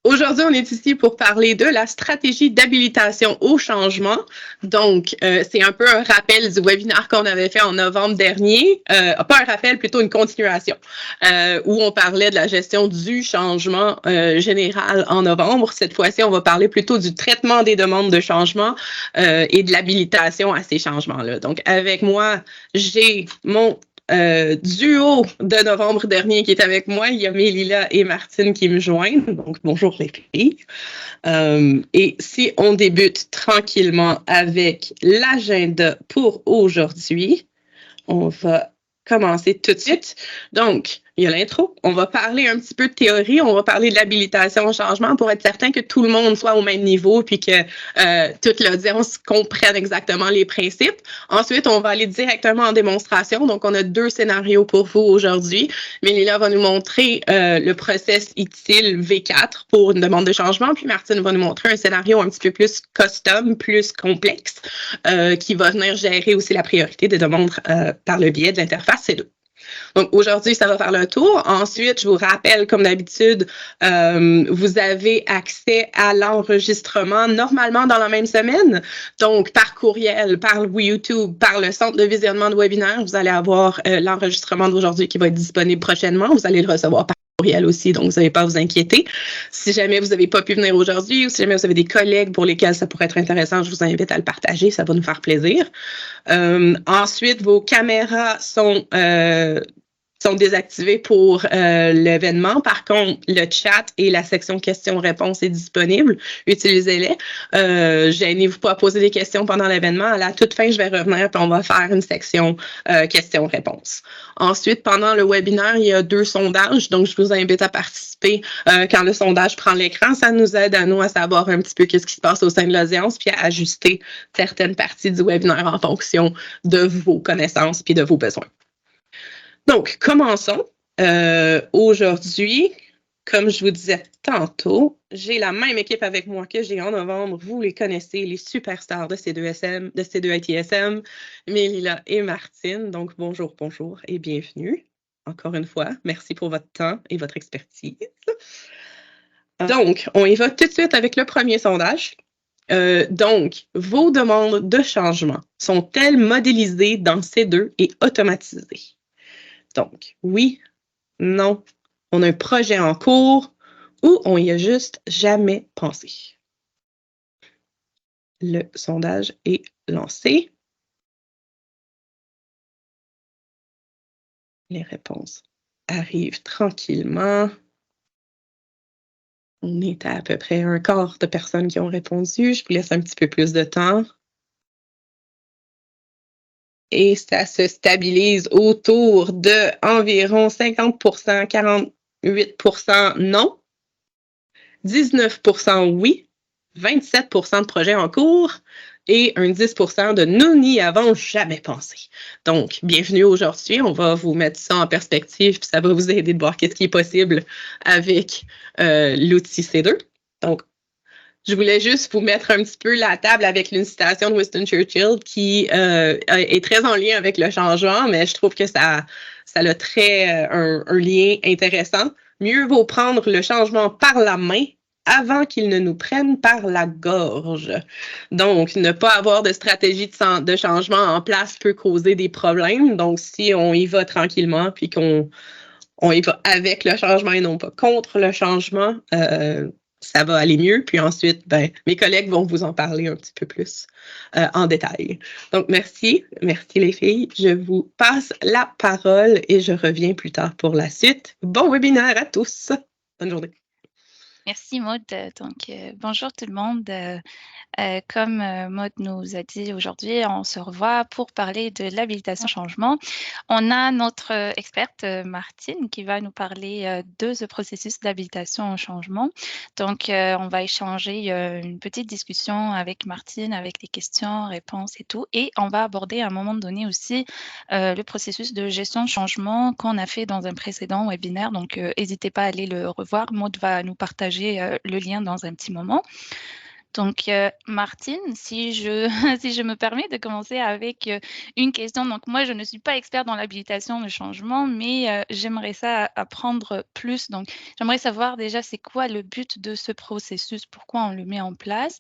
Aujourd'hui, on est ici pour parler de la stratégie d'habilitation au changement. Donc, c'est un peu un rappel du webinaire qu'on avait fait en novembre dernier. Pas un rappel, plutôt une continuation, où on parlait de la gestion du changement général en novembre. Cette fois-ci, on va parler plutôt du traitement des demandes de changement et de l'habilitation à ces changements-là. Donc, avec moi, j'ai mon duo de novembre dernier qui est avec moi. Il y a Mélila et Martine qui me joignent. Donc, bonjour les filles. Et si on débute tranquillement avec l'agenda pour aujourd'hui, on va commencer tout de suite. Donc, il y a l'intro. On va parler un petit peu de théorie. On va parler de l'habilitation au changement pour être certain que tout le monde soit au même niveau puis que toute l'audience comprenne exactement les principes. Ensuite, on va aller directement en démonstration. Donc, on a 2 scénarios pour vous aujourd'hui. Mélila va nous montrer le process utile V4 pour une demande de changement. Puis Martine va nous montrer un scénario un petit peu plus custom, plus complexe, qui va venir gérer aussi la priorité des demandes par le biais de l'interface C2. Donc, aujourd'hui, ça va faire le tour. Ensuite, je vous rappelle, comme d'habitude, vous avez accès à l'enregistrement normalement dans la même semaine. Donc, par courriel, par YouTube, par le centre de visionnement de webinaire, vous allez avoir l'enregistrement d'aujourd'hui qui va être disponible prochainement. Vous allez le recevoir par courriel aussi, donc vous n'avez pas à vous inquiéter. Si jamais vous n'avez pas pu venir aujourd'hui ou si jamais vous avez des collègues pour lesquels ça pourrait être intéressant, je vous invite à le partager, ça va nous faire plaisir. Ensuite, vos caméras sont désactivés pour l'événement. Par contre, le chat et la section questions-réponses est disponible. Utilisez-les. Gênez-vous pas à poser des questions pendant l'événement. À la toute fin, je vais revenir et on va faire une section questions-réponses. Ensuite, pendant le webinaire, il y a 2 sondages. Donc, je vous invite à participer quand le sondage prend l'écran. Ça nous aide à nous à savoir un petit peu ce qui se passe au sein de l'audience puis à ajuster certaines parties du webinaire en fonction de vos connaissances puis de vos besoins. Donc, commençons. Aujourd'hui, comme je vous disais tantôt, j'ai la même équipe avec moi que j'ai en novembre. Vous les connaissez, les superstars de C2SM, de C2ITSM, Mélila et Martine. Donc, bonjour et bienvenue. Encore une fois, merci pour votre temps et votre expertise. Donc, on y va tout de suite avec le premier sondage. Donc, vos demandes de changement sont-elles modélisées dans C2 et automatisées? Donc, oui, non, on a un projet en cours ou on y a juste jamais pensé. Le sondage est lancé. Les réponses arrivent tranquillement. On est à peu près un quart de personnes qui ont répondu. Je vous laisse un petit peu plus de temps. Et ça se stabilise autour de environ 50%, 48% non, 19% oui, 27% de projets en cours et un 10% de nous n'y avons jamais pensé. Donc, bienvenue aujourd'hui. On va vous mettre ça en perspective puis ça va vous aider de voir qu'est-ce qui est possible avec l'outil C2. Donc, je voulais juste vous mettre un petit peu la table avec une citation de Winston Churchill qui est très en lien avec le changement, mais je trouve que ça a un lien intéressant. Mieux vaut prendre le changement par la main avant qu'il ne nous prenne par la gorge. Donc, ne pas avoir de stratégie de changement en place peut causer des problèmes. Donc, si on y va tranquillement puis qu'on y va avec le changement et non pas contre le changement, ça va aller mieux. Puis ensuite, mes collègues vont vous en parler un petit peu plus en détail. Donc, merci les filles. Je vous passe la parole et je reviens plus tard pour la suite. Bon webinaire à tous. Bonne journée. Merci Maud. Donc, bonjour tout le monde. Comme Maud nous a dit aujourd'hui, on se revoit pour parler de l'habilitation changement. On a notre experte Martine qui va nous parler de ce processus d'habilitation au changement. Donc, on va échanger une petite discussion avec Martine, avec des questions, réponses et tout. Et on va aborder à un moment donné aussi le processus de gestion de changement qu'on a fait dans un précédent webinaire. Donc, n'hésitez pas à aller le revoir. Maud va nous partager le lien dans un petit moment. Donc, Martine, si je, si je me permets de commencer avec une question. Donc, moi, je ne suis pas experte dans l'habilitation de changement, mais j'aimerais ça apprendre plus. Donc, j'aimerais savoir déjà c'est quoi le but de ce processus, pourquoi on le met en place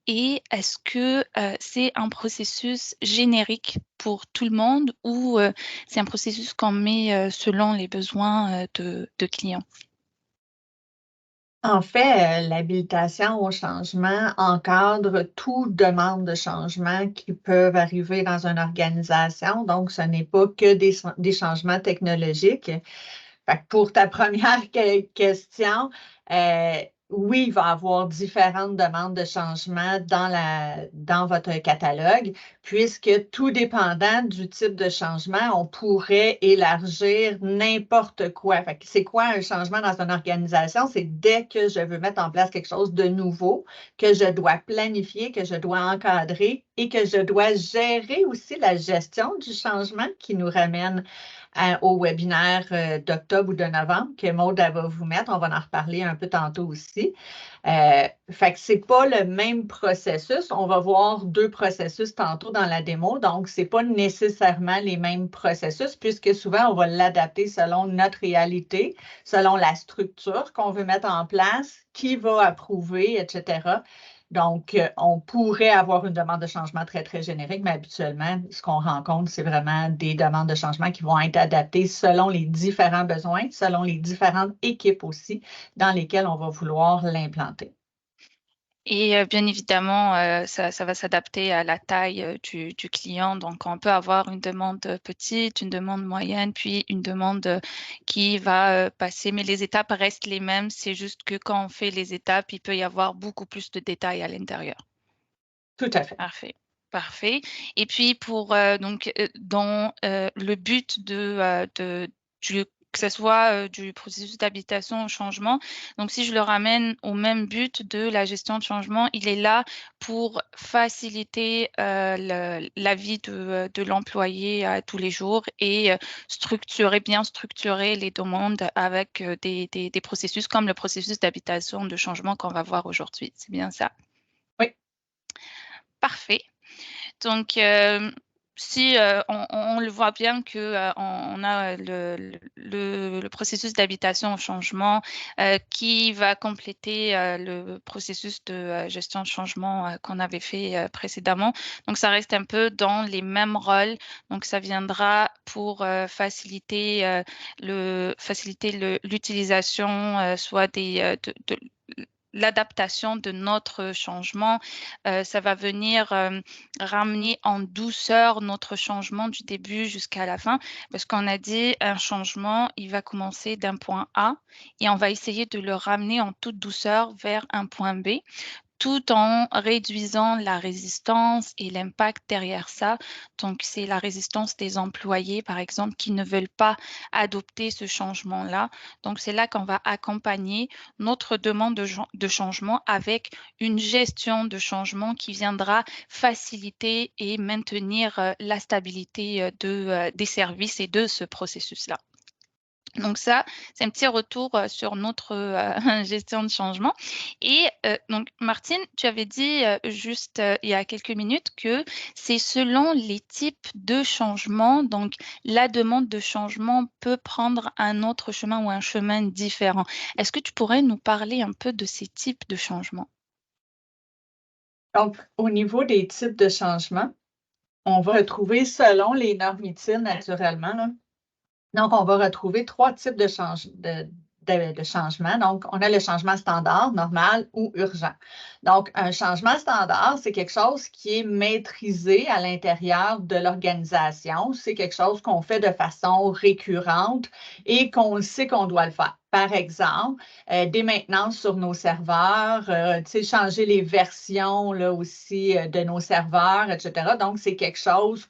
et est-ce que c'est un processus générique pour tout le monde ou c'est un processus qu'on met selon les besoins de clients? En fait, l'habilitation au changement encadre toute demande de changement qui peuvent arriver dans une organisation. Donc, ce n'est pas que des changements technologiques. Fait que pour ta première question, oui, il va y avoir différentes demandes de changement dans votre catalogue, puisque tout dépendant du type de changement, on pourrait élargir n'importe quoi. Fait que c'est quoi un changement dans une organisation? C'est dès que je veux mettre en place quelque chose de nouveau, que je dois planifier, que je dois encadrer et que je dois gérer aussi la gestion du changement qui nous ramène au webinaire d'octobre ou de novembre que Maude va vous mettre. On va en reparler un peu tantôt aussi. Fait que c'est pas le même processus. On va voir 2 processus tantôt dans la démo. Donc, c'est pas nécessairement les mêmes processus puisque souvent, on va l'adapter selon notre réalité, selon la structure qu'on veut mettre en place, qui va approuver, etc. Donc, on pourrait avoir une demande de changement très, très générique, mais habituellement, ce qu'on rencontre, c'est vraiment des demandes de changement qui vont être adaptées selon les différents besoins, selon les différentes équipes aussi dans lesquelles on va vouloir l'implanter. Et bien évidemment, ça va s'adapter à la taille du client. Donc, on peut avoir une demande petite, une demande moyenne, puis une demande qui va passer. Mais les étapes restent les mêmes. C'est juste que quand on fait les étapes, il peut y avoir beaucoup plus de détails à l'intérieur. Tout à fait. Parfait. Parfait. Et puis, pour donc, dans le but que ce soit du processus d'habilitation au changement. Donc, si je le ramène au même but de la gestion de changement, il est là pour faciliter la vie de l'employé tous les jours et bien structurer les demandes avec des processus comme le processus d'habilitation de changement qu'on va voir aujourd'hui. C'est bien ça? Oui. Parfait. Donc, si on le voit bien que on a le processus d'habilitation au changement qui va compléter le processus de gestion de changement qu'on avait fait précédemment. Donc, ça reste un peu dans les mêmes rôles. Donc, ça viendra pour faciliter l'utilisation soit de l'adaptation de notre changement. Ça va venir ramener en douceur notre changement du début jusqu'à la fin, parce qu'on a dit un changement, il va commencer d'un point A et on va essayer de le ramener en toute douceur vers un point B, tout en réduisant la résistance et l'impact derrière ça. Donc, c'est la résistance des employés, par exemple, qui ne veulent pas adopter ce changement-là. Donc, c'est là qu'on va accompagner notre demande de changement avec une gestion de changement qui viendra faciliter et maintenir la stabilité des services et de ce processus-là. Donc ça, c'est un petit retour sur notre gestion de changement. Et donc, Martine, tu avais dit juste il y a quelques minutes que c'est selon les types de changement. Donc, la demande de changement peut prendre un autre chemin ou un chemin différent. Est-ce que tu pourrais nous parler un peu de ces types de changements? Donc, au niveau des types de changements, on va retrouver selon les normes utiles naturellement, là. Donc, on va retrouver 3 types de changements. Donc, on a le changement standard, normal ou urgent. Donc, un changement standard, c'est quelque chose qui est maîtrisé à l'intérieur de l'organisation. C'est quelque chose qu'on fait de façon récurrente et qu'on sait qu'on doit le faire. Par exemple, des maintenances sur nos serveurs, changer les versions là, aussi de nos serveurs, etc. Donc, c'est quelque chose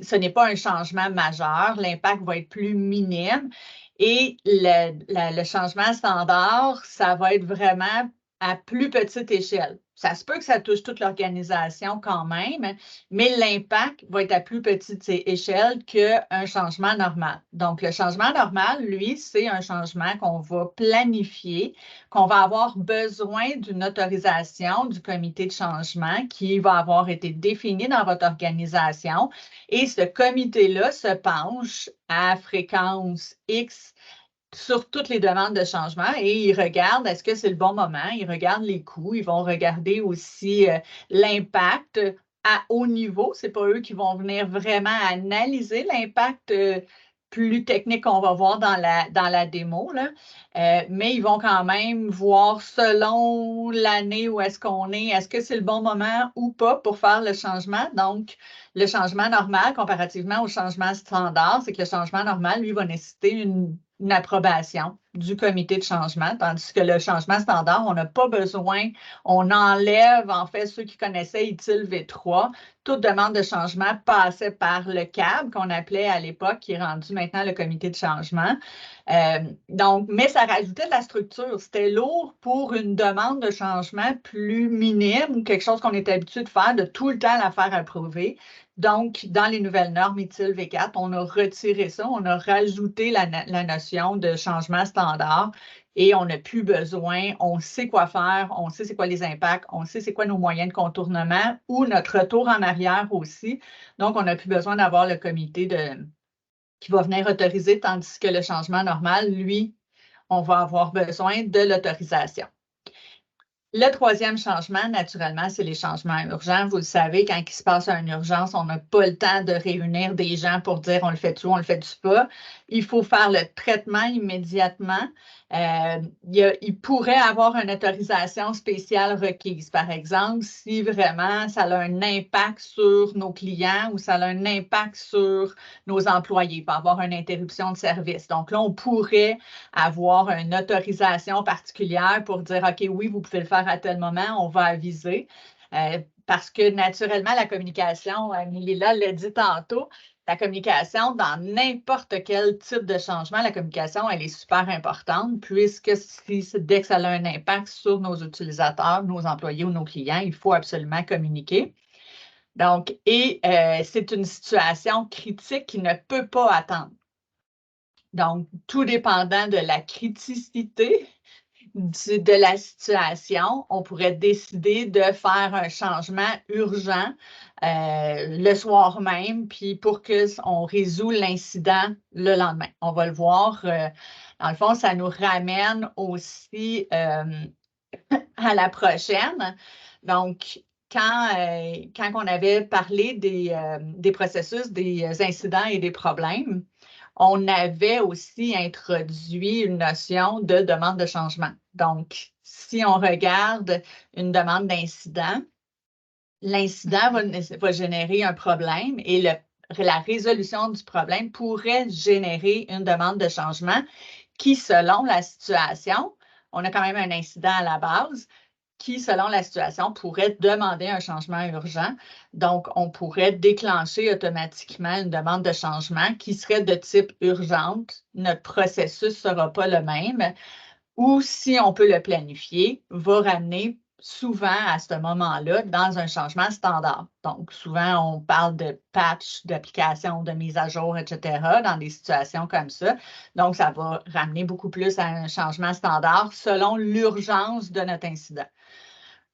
ce n'est pas un changement majeur, l'impact va être plus minime. Et le changement standard, ça va être vraiment à plus petite échelle. ça se peut que ça touche toute l'organisation quand même, mais l'impact va être à plus petite échelle qu'un changement normal. Donc, le changement normal, lui, c'est un changement qu'on va planifier, qu'on va avoir besoin d'une autorisation du comité de changement qui va avoir été défini dans votre organisation. Et ce comité-là se penche à fréquence X sur toutes les demandes de changement et ils regardent est-ce que c'est le bon moment, ils regardent les coûts, ils vont regarder aussi l'impact à haut niveau. Ce n'est pas eux qui vont venir vraiment analyser l'impact plus technique qu'on va voir dans la démo, là. Mais ils vont quand même voir selon l'année où est-ce qu'on est que c'est le bon moment ou pas pour faire le changement. Donc, le changement normal comparativement au changement standard, c'est que le changement normal, lui, va nécessiter une approbation du comité de changement, tandis que le changement standard, on n'a pas besoin, on enlève, en fait, ceux qui connaissaient ITIL V3, toute demande de changement passait par le CAB, qu'on appelait à l'époque, qui est rendu maintenant le comité de changement. Donc, mais ça rajoutait de la structure. C'était lourd pour une demande de changement plus minime, quelque chose qu'on est habitué de faire, de tout le temps la faire approuver. Donc, dans les nouvelles normes ITIL V4, on a retiré ça, on a rajouté la notion de changement standard et on n'a plus besoin, on sait quoi faire, on sait c'est quoi les impacts, on sait c'est quoi nos moyens de contournement ou notre retour en arrière aussi. Donc, on n'a plus besoin d'avoir le comité qui va venir autoriser, tandis que le changement normal, lui, on va avoir besoin de l'autorisation. Le troisième changement, naturellement, c'est les changements urgents. Vous le savez, quand il se passe une urgence, on n'a pas le temps de réunir des gens pour dire on le fait-tu, on le fait-tu pas. Il faut faire le traitement immédiatement. Il pourrait avoir une autorisation spéciale requise, par exemple, si vraiment ça a un impact sur nos clients ou ça a un impact sur nos employés, pour avoir une interruption de service. Donc là, on pourrait avoir une autorisation particulière pour dire, OK, oui, vous pouvez le faire à tel moment, on va aviser. Parce que naturellement, la communication, Lila l'a dit tantôt, la communication dans n'importe quel type de changement, la communication, elle est super importante puisque dès que ça a un impact sur nos utilisateurs, nos employés ou nos clients, il faut absolument communiquer. Donc, c'est une situation critique qui ne peut pas attendre. Donc, tout dépendant de la criticité de la situation, on pourrait décider de faire un changement urgent le soir même, puis pour qu'on résout l'incident le lendemain. On va le voir. Dans le fond, ça nous ramène aussi à la prochaine. Donc, quand on avait parlé des processus, des incidents et des problèmes, on avait aussi introduit une notion de demande de changement. Donc, si on regarde une demande d'incident, l'incident va générer un problème et la résolution du problème pourrait générer une demande de changement qui, selon la situation, on a quand même un incident à la base, qui, selon la situation, pourrait demander un changement urgent. Donc, on pourrait déclencher automatiquement une demande de changement qui serait de type urgente. Notre processus ne sera pas le même. Ou, si on peut le planifier, va ramener souvent à ce moment-là dans un changement standard. Donc, souvent, on parle de patch, d'application, de mise à jour, etc., dans des situations comme ça. Donc, ça va ramener beaucoup plus à un changement standard selon l'urgence de notre incident.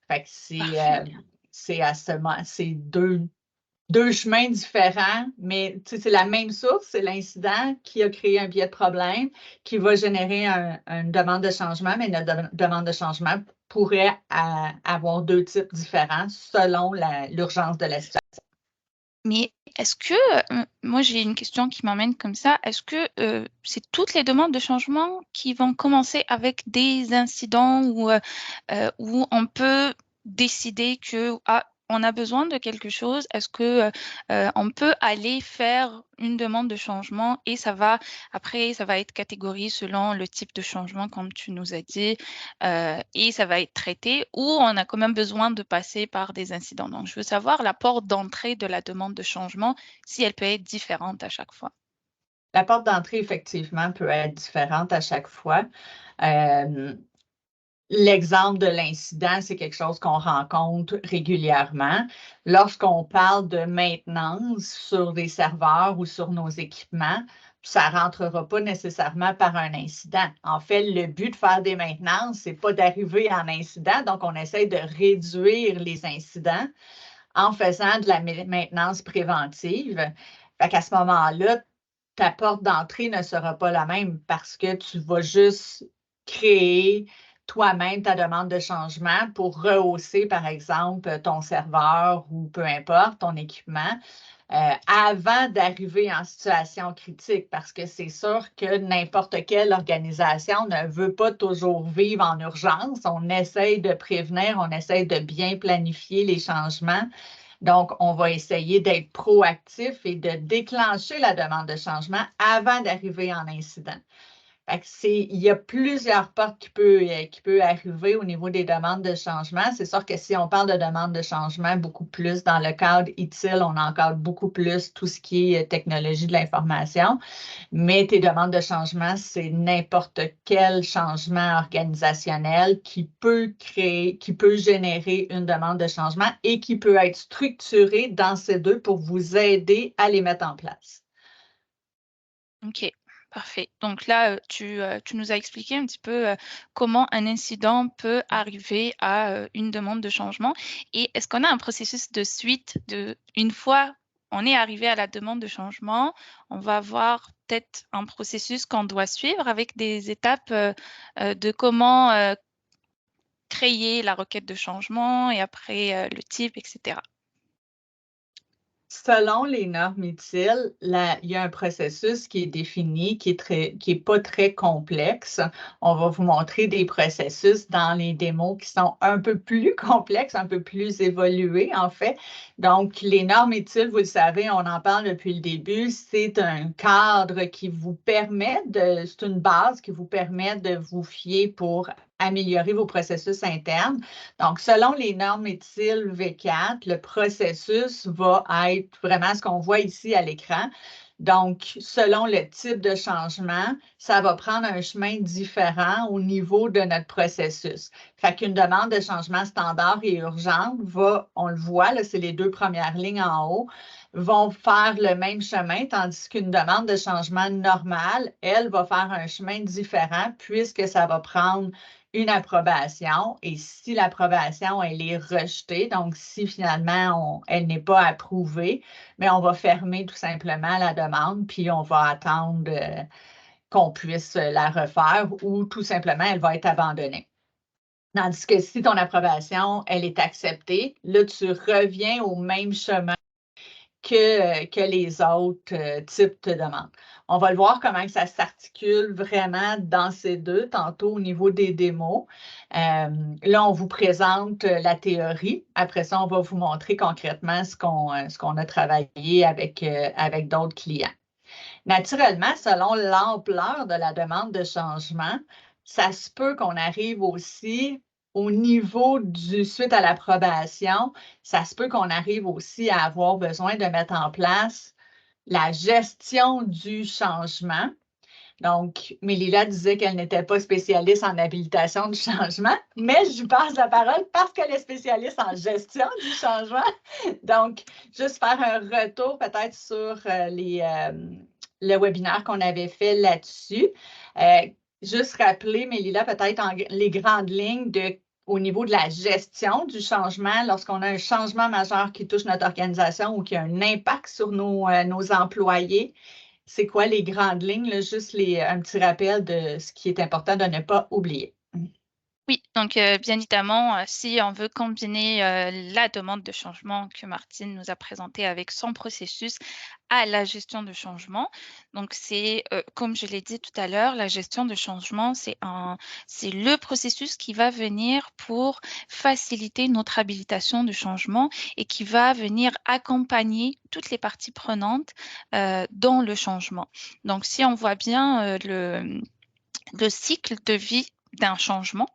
Fait que c'est deux chemins différents, mais c'est la même source, c'est l'incident qui a créé un biais de problème, qui va générer une demande de changement, mais notre demande de changement pourrait avoir deux types différents selon l'urgence de la situation. Mais est-ce que, moi j'ai une question qui m'emmène comme ça, est-ce que c'est toutes les demandes de changement qui vont commencer avec des incidents où on peut décider que on a besoin de quelque chose, est-ce que on peut aller faire une demande de changement et après ça va être catégorisé selon le type de changement comme tu nous as dit et ça va être traité ou on a quand même besoin de passer par des incidents. Donc je veux savoir la porte d'entrée de la demande de changement, si elle peut être différente à chaque fois. La porte d'entrée, effectivement, peut être différente à chaque fois. l'exemple de l'incident, c'est quelque chose qu'on rencontre régulièrement. Lorsqu'on parle de maintenance sur des serveurs ou sur nos équipements, ça ne rentrera pas nécessairement par un incident. En fait, le but de faire des maintenances, ce n'est pas d'arriver en incident, donc on essaie de réduire les incidents en faisant de la maintenance préventive. Fait qu'à ce moment-là, ta porte d'entrée ne sera pas la même parce que tu vas juste créer toi-même ta demande de changement pour rehausser, par exemple, ton serveur ou peu importe, ton équipement, avant d'arriver en situation critique, parce que c'est sûr que n'importe quelle organisation ne veut pas toujours vivre en urgence. On essaye de prévenir, on essaye de bien planifier les changements. Donc, on va essayer d'être proactif et de déclencher la demande de changement avant d'arriver en incident. Fait que il y a plusieurs portes qui peuvent arriver au niveau des demandes de changement. C'est sûr que si on parle de demandes de changement beaucoup plus dans le cadre ITIL, on encadre beaucoup plus tout ce qui est technologie de l'information. Mais tes demandes de changement, c'est n'importe quel changement organisationnel qui peut générer une demande de changement et qui peut être structuré dans ces deux pour vous aider à les mettre en place. OK, parfait. Donc là, tu nous as expliqué un petit peu comment un incident peut arriver à une demande de changement. Et est-ce qu'on a un processus de suite une fois on est arrivé à la demande de changement, on va avoir peut-être un processus qu'on doit suivre avec des étapes de comment créer la requête de changement et après le type, etc. Selon les normes ITIL, il y a un processus qui est défini, qui est pas très complexe. On va vous montrer des processus dans les démos qui sont un peu plus complexes, un peu plus évolués, en fait. Donc, les normes ITIL, vous le savez, on en parle depuis le début, c'est un cadre qui vous permet c'est une base qui vous permet de vous fier pour améliorer vos processus internes. Donc, selon les normes ITIL V4, le processus va être vraiment ce qu'on voit ici à l'écran. Donc, selon le type de changement, ça va prendre un chemin différent au niveau de notre processus. Fait qu'une demande de changement standard et urgente on le voit, là, c'est les deux premières lignes en haut, vont faire le même chemin, tandis qu'une demande de changement normale, elle, va faire un chemin différent puisque ça va prendre une approbation et si l'approbation, elle est rejetée, donc si finalement elle n'est pas approuvée, mais on va fermer tout simplement la demande puis on va attendre qu'on puisse la refaire ou tout simplement elle va être abandonnée. Tandis que si ton approbation, elle est acceptée, là, tu reviens au même chemin que les autres types de demandes. On va le voir comment ça s'articule vraiment dans ces deux, tantôt au niveau des démos. Là, on vous présente la théorie. Après ça, on va vous montrer concrètement ce qu'on a travaillé avec d'autres clients. Naturellement, selon l'ampleur de la demande de changement, ça se peut qu'on arrive aussi au niveau suite à l'approbation, ça se peut qu'on arrive aussi à avoir besoin de mettre en place la gestion du changement. Donc, Mélila disait qu'elle n'était pas spécialiste en habilitation du changement, mais je lui passe la parole parce qu'elle est spécialiste en gestion du changement. Donc, juste faire un retour peut-être sur le webinaire qu'on avait fait là-dessus. Juste rappeler, Mélila, peut-être les grandes lignes au niveau de la gestion du changement, lorsqu'on a un changement majeur qui touche notre organisation ou qui a un impact sur nos employés, c'est quoi les grandes lignes? Là, juste un petit rappel de ce qui est important de ne pas oublier. Oui, donc bien évidemment, si on veut combiner la demande de changement que Martine nous a présentée avec son processus à la gestion de changement, donc c'est, comme je l'ai dit tout à l'heure, la gestion de changement, c'est le processus qui va venir pour faciliter notre habilitation de changement et qui va venir accompagner toutes les parties prenantes dans le changement. Donc si on voit bien le cycle de vie d'un changement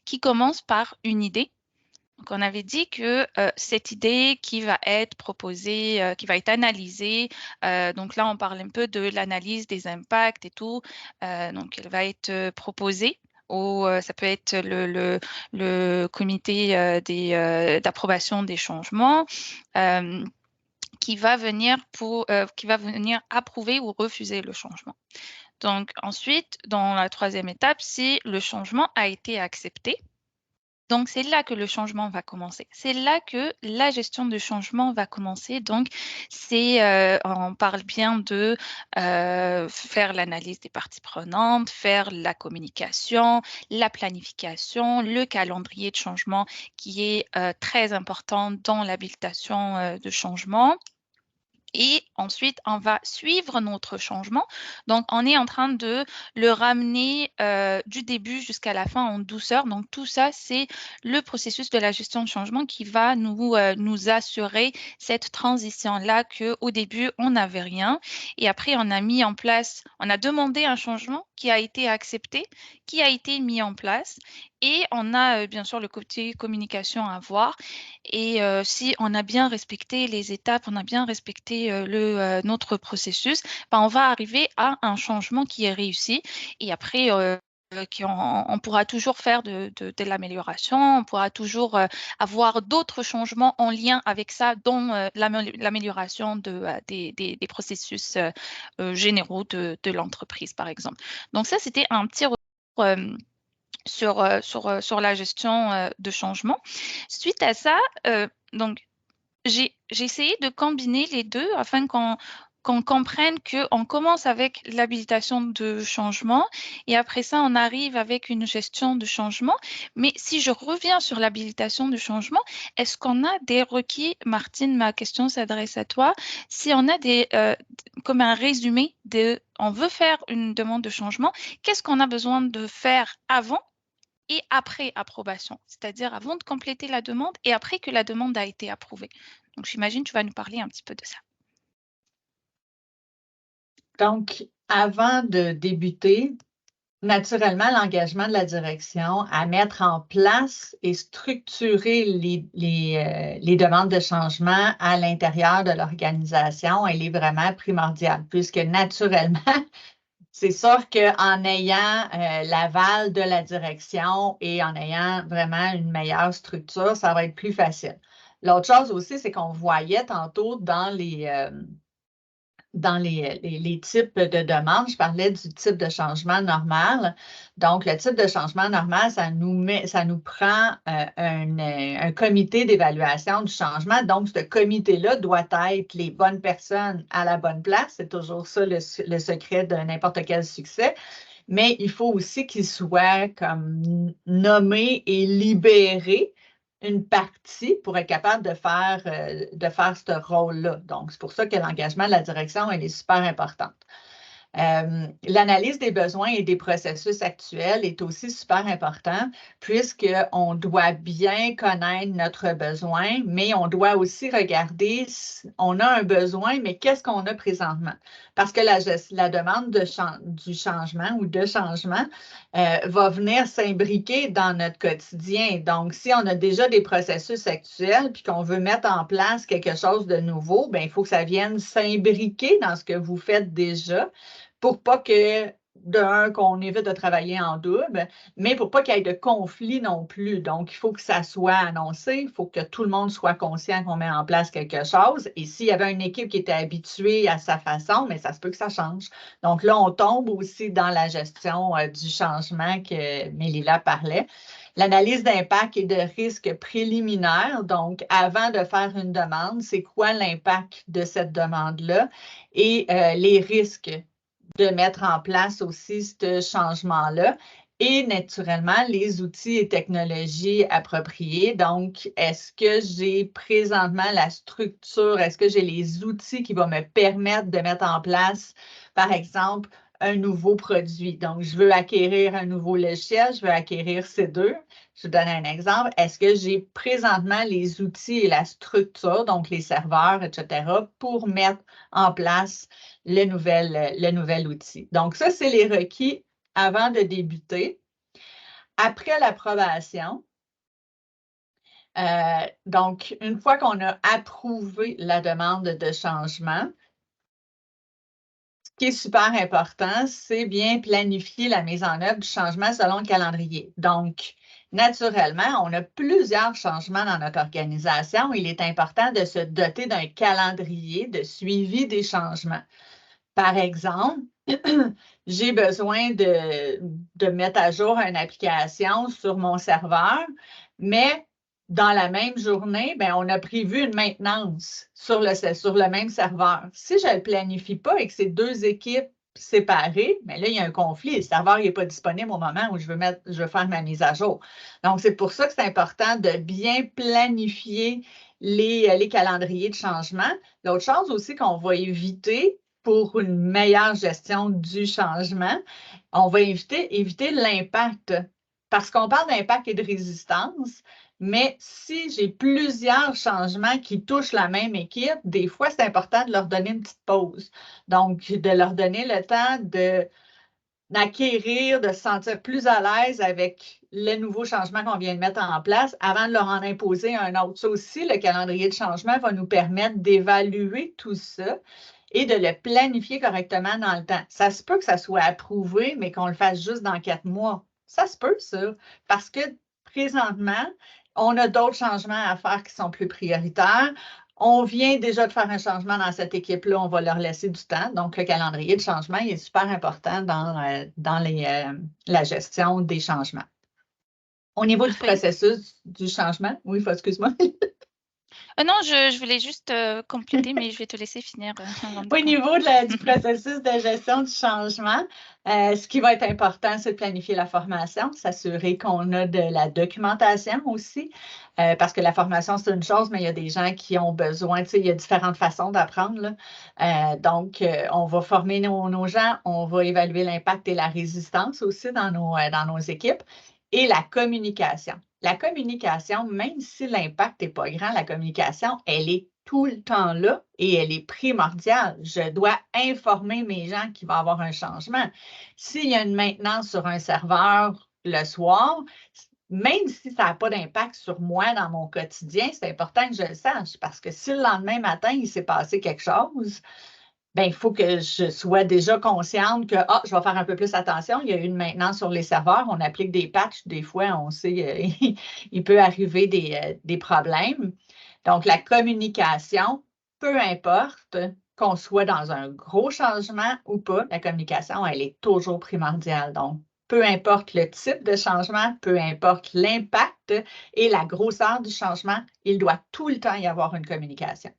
qui commence par une idée. Donc, on avait dit que cette idée qui va être proposée, qui va être analysée, donc là, on parle un peu de l'analyse des impacts et tout, donc elle va être proposée ou ça peut être le comité d'approbation des changements qui va venir approuver ou refuser le changement. Donc ensuite, dans la troisième étape, si le changement a été accepté, donc c'est là que le changement va commencer. C'est là que la gestion du changement va commencer. Donc on parle bien de faire l'analyse des parties prenantes, faire la communication, la planification, le calendrier de changement qui est très important dans l'habilitation de changement. Et ensuite, on va suivre notre changement. Donc, on est en train de le ramener du début jusqu'à la fin en douceur. Donc, tout ça, c'est le processus de la gestion de changement qui va nous assurer cette transition-là qu'au début, on n'avait rien. Et après, on a mis en place, on a demandé un changement qui a été accepté, qui a été mis en place. Et on a bien sûr le côté communication à voir. Et si on a bien respecté les étapes, on a bien respecté notre processus, ben, on va arriver à un changement qui est réussi. Et après, on pourra toujours faire de l'amélioration, on pourra toujours avoir d'autres changements en lien avec ça, dont l'amélioration des processus généraux de l'entreprise, par exemple. Donc ça, c'était un petit retour sur la gestion de changement. Suite à ça, donc, j'ai essayé de combiner les deux afin qu'on comprenne qu'on commence avec l'habilitation de changement et après ça, on arrive avec une gestion de changement. Mais si je reviens sur l'habilitation de changement, est-ce qu'on a des requis? Martine, ma question s'adresse à toi. Si on a comme un résumé on veut faire une demande de changement, qu'est-ce qu'on a besoin de faire avant et après approbation, c'est-à-dire avant de compléter la demande et après que la demande a été approuvée. Donc, j'imagine que tu vas nous parler un petit peu de ça. Donc, avant de débuter, naturellement, l'engagement de la direction à mettre en place et structurer les demandes de changement à l'intérieur de l'organisation, elle est vraiment primordiale, puisque naturellement, c'est sûr qu'en ayant l'aval de la direction et en ayant vraiment une meilleure structure, ça va être plus facile. L'autre chose aussi, c'est qu'on voyait tantôt dans les types de demandes, je parlais du type de changement normal. Donc, le type de changement normal, ça nous prend un comité d'évaluation du changement. Donc, ce comité-là doit être les bonnes personnes à la bonne place. C'est toujours ça le secret de n'importe quel succès. Mais il faut aussi qu'il soit comme nommé et libéré une partie pour être capable de faire ce rôle-là. Donc, c'est pour ça que l'engagement de la direction, elle est super importante. L'analyse des besoins et des processus actuels est aussi super important puisqu'on doit bien connaître notre besoin, mais on doit aussi regarder si on a un besoin, mais qu'est-ce qu'on a présentement? Parce que la demande du changement ou de changement va venir s'imbriquer dans notre quotidien. Donc, si on a déjà des processus actuels puis qu'on veut mettre en place quelque chose de nouveau, bien, il faut que ça vienne s'imbriquer dans ce que vous faites déjà pour pas que, qu'on évite de travailler en double, mais pour pas qu'il y ait de conflit non plus. Donc, il faut que ça soit annoncé, il faut que tout le monde soit conscient qu'on met en place quelque chose. Et s'il y avait une équipe qui était habituée à sa façon, mais ça se peut que ça change. Donc là, on tombe aussi dans la gestion du changement que Mélila parlait. L'analyse d'impact et de risque préliminaire, donc avant de faire une demande, c'est quoi l'impact de cette demande-là et les risques de mettre en place aussi ce changement-là et naturellement les outils et technologies appropriés. Donc, est-ce que j'ai présentement la structure, est-ce que j'ai les outils qui vont me permettre de mettre en place, par exemple, un nouveau produit. Donc, je veux acquérir un nouveau logiciel, je veux acquérir ces deux. Je vous donne un exemple. Est-ce que j'ai présentement les outils et la structure, donc les serveurs, etc., pour mettre en place le nouvel outil? Donc, ça, c'est les requis avant de débuter. Après l'approbation, donc, une fois qu'on a approuvé la demande de changement, qui est super important, c'est bien planifier la mise en œuvre du changement selon le calendrier. Donc, naturellement, on a plusieurs changements dans notre organisation. Il est important de se doter d'un calendrier de suivi des changements. Par exemple, j'ai besoin de mettre à jour une application sur mon serveur, mais dans la même journée, bien, on a prévu une maintenance sur le même serveur. Si je ne le planifie pas et que c'est deux équipes séparées, bien là, il y a un conflit. Le serveur n'est pas disponible au moment où je veux faire ma mise à jour. Donc, c'est pour ça que c'est important de bien planifier les calendriers de changement. L'autre chose aussi qu'on va éviter pour une meilleure gestion du changement, on va éviter l'impact. Parce qu'on parle d'impact et de résistance, mais si j'ai plusieurs changements qui touchent la même équipe, des fois, c'est important de leur donner une petite pause. Donc, de leur donner le temps d'acquérir, de se sentir plus à l'aise avec le nouveau changement qu'on vient de mettre en place avant de leur en imposer un autre. Ça aussi, le calendrier de changement va nous permettre d'évaluer tout ça et de le planifier correctement dans le temps. Ça se peut que ça soit approuvé, mais qu'on le fasse juste dans 4 mois. Ça se peut, ça, parce que présentement, on a d'autres changements à faire qui sont plus prioritaires. On vient déjà de faire un changement dans cette équipe-là, on va leur laisser du temps. Donc, le calendrier de changement il est super important dans la gestion des changements. Au niveau du processus du changement, oui, excuse-moi. Non, je voulais juste compléter, mais je vais te laisser finir. Au niveau du processus de gestion du changement, ce qui va être important, c'est de planifier la formation, s'assurer qu'on a de la documentation aussi, parce que la formation, c'est une chose, mais il y a des gens qui ont besoin, tu sais, il y a différentes façons d'apprendre. Donc, on va former nos gens, on va évaluer l'impact et la résistance aussi dans nos équipes, et la communication. La communication, même si l'impact n'est pas grand, la communication, elle est tout le temps là et elle est primordiale. Je dois informer mes gens qu'il va y avoir un changement. S'il y a une maintenance sur un serveur le soir, même si ça n'a pas d'impact sur moi dans mon quotidien, c'est important que je le sache parce que si le lendemain matin, il s'est passé quelque chose, bien, il faut que je sois déjà consciente que je vais faire un peu plus attention. Il y a eu une maintenance sur les serveurs. On applique des patchs. Des fois, on sait il peut arriver des problèmes. Donc, la communication, peu importe qu'on soit dans un gros changement ou pas, la communication, elle est toujours primordiale. Donc, peu importe le type de changement, peu importe l'impact et la grosseur du changement, il doit tout le temps y avoir une communication.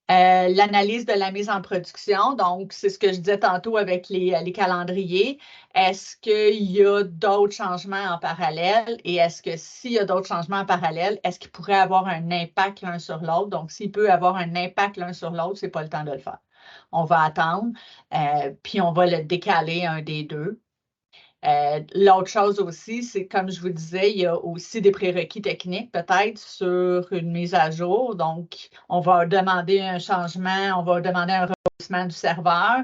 L'analyse de la mise en production, donc c'est ce que je disais tantôt avec les calendriers. Est-ce qu'il y a d'autres changements en parallèle et est-ce que s'il y a d'autres changements en parallèle, est-ce qu'il pourrait avoir un impact l'un sur l'autre? Donc, s'il peut avoir un impact l'un sur l'autre, ce n'est pas le temps de le faire. On va attendre, puis on va le décaler un des deux. L'autre chose aussi, c'est comme je vous disais, il y a aussi des prérequis techniques peut-être sur une mise à jour. Donc, on va demander un changement, on va demander un rehaussement du serveur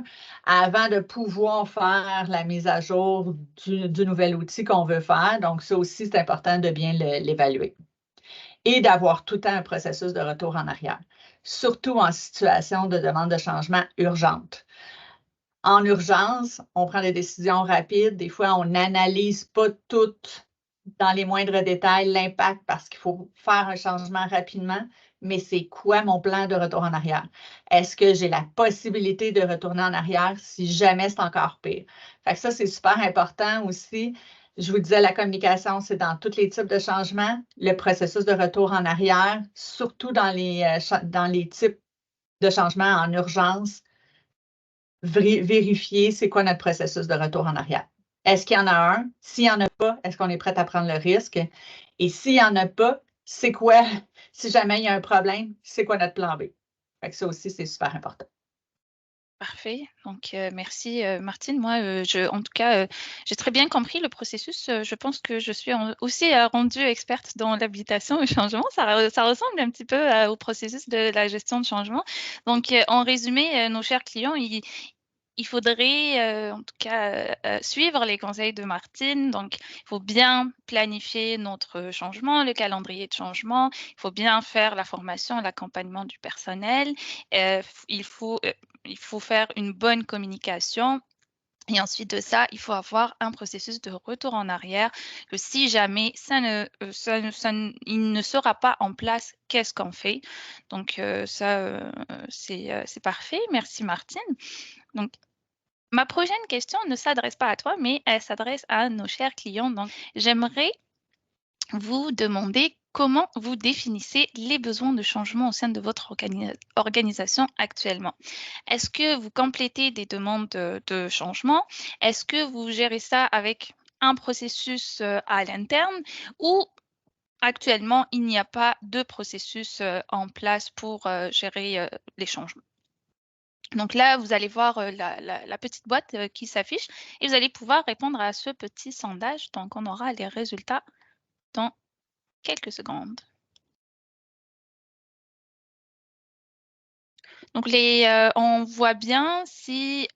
avant de pouvoir faire la mise à jour du nouvel outil qu'on veut faire. Donc, ça aussi, c'est important de bien l'évaluer. Et d'avoir tout le temps un processus de retour en arrière, surtout en situation de demande de changement urgente. En urgence, on prend des décisions rapides. Des fois, on n'analyse pas tout dans les moindres détails l'impact parce qu'il faut faire un changement rapidement. Mais c'est quoi mon plan de retour en arrière? Est-ce que j'ai la possibilité de retourner en arrière si jamais c'est encore pire? Fait que ça, c'est super important aussi. Je vous disais, la communication, c'est dans tous les types de changements. Le processus de retour en arrière, surtout dans les types de changements en urgence, vérifier c'est quoi notre processus de retour en arrière. Est-ce qu'il y en a un? S'il n'y en a pas, est-ce qu'on est prêt à prendre le risque? Et s'il n'y en a pas, c'est quoi, si jamais il y a un problème, c'est quoi notre plan B? Fait que ça aussi, c'est super important. Parfait. Donc, merci Martine. Moi, en tout cas, j'ai très bien compris le processus. Je pense que je suis aussi rendue experte dans l'habilitation au changement. Ça ressemble un petit peu au processus de la gestion de changement. Donc, en résumé, nos chers clients, il faudrait en tout cas suivre les conseils de Martine. Donc, il faut bien planifier notre changement, le calendrier de changement. Il faut bien faire la formation, l'accompagnement du personnel. Il faut il faut faire une bonne communication. Et ensuite de ça, il faut avoir un processus de retour en arrière, que si jamais il ne sera pas en place, qu'est-ce qu'on fait? Donc c'est parfait. Merci Martine. Donc, ma prochaine question ne s'adresse pas à toi, mais elle s'adresse à nos chers clients. Donc, j'aimerais vous demander comment vous définissez les besoins de changement au sein de votre organisation actuellement. Est-ce que vous complétez des demandes de changement? Est-ce que vous gérez ça avec un processus à l'interne ou actuellement, il n'y a pas de processus en place pour gérer les changements? Donc là, vous allez voir la petite boîte qui s'affiche et vous allez pouvoir répondre à ce petit sondage. Donc, on aura les résultats dans quelques secondes. Donc, on voit bien si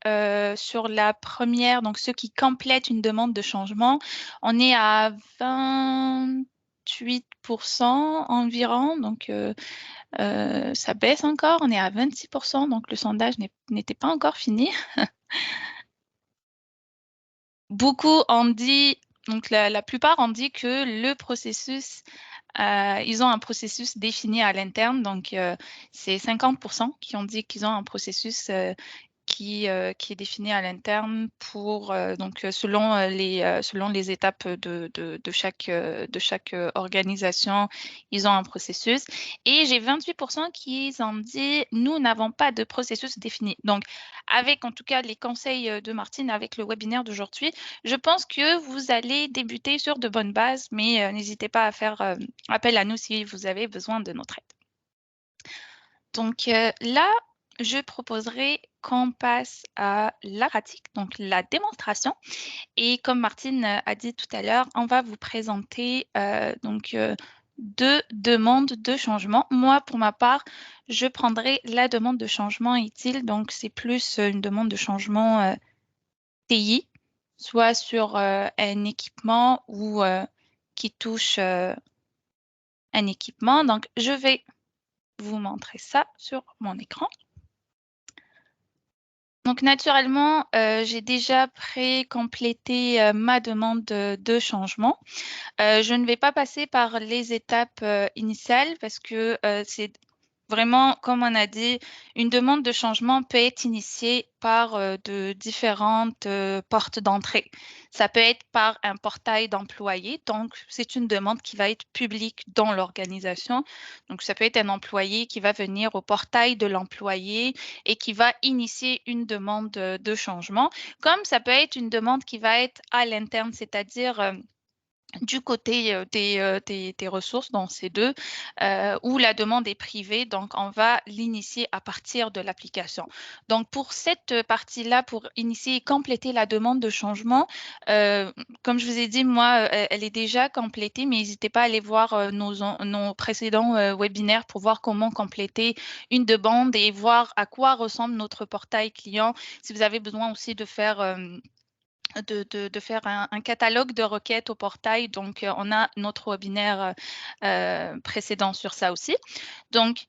sur la première, donc ceux qui complètent une demande de changement, on est à 28% environ. Donc, ça baisse encore. On est à 26%. Donc, le sondage n'était pas encore fini. Beaucoup ont dit, donc la plupart ont dit que le processus, ils ont un processus défini à l'interne. Donc, c'est 50% qui ont dit qu'ils ont un processus qui est défini à l'interne pour donc selon les étapes de chaque organisation, ils ont un processus. Et j'ai 28% qui ont dit nous n'avons pas de processus défini. Donc avec en tout cas les conseils de Martine avec le webinaire d'aujourd'hui, je pense que vous allez débuter sur de bonnes bases, mais n'hésitez pas à faire appel à nous si vous avez besoin de notre aide. Donc là, je proposerai qu'on passe à la pratique, donc la démonstration. Et comme Martine a dit tout à l'heure, on va vous présenter deux demandes de changement. Moi, pour ma part, je prendrai la demande de changement utile. Donc, c'est plus une demande de changement TI, soit sur un équipement ou qui touche un équipement. Donc, je vais vous montrer ça sur mon écran. Donc, naturellement, j'ai déjà pré-complété ma demande de changement. Je ne vais pas passer par les étapes initiales parce que c'est vraiment, comme on a dit, une demande de changement peut être initiée par de différentes portes d'entrée. Ça peut être par un portail d'employés. Donc, c'est une demande qui va être publique dans l'organisation. Donc, ça peut être un employé qui va venir au portail de l'employé et qui va initier une demande de changement. Comme ça peut être une demande qui va être à l'interne, c'est-à-dire du côté des ressources dans ces deux, où la demande est privée, donc on va l'initier à partir de l'application. Donc pour cette partie-là, pour initier et compléter la demande de changement, comme je vous ai dit, moi, elle est déjà complétée, mais n'hésitez pas à aller voir nos précédents webinaires pour voir comment compléter une demande et voir à quoi ressemble notre portail client. Si vous avez besoin aussi de faire un catalogue de requêtes au portail. Donc, on a notre webinaire précédent sur ça aussi. Donc,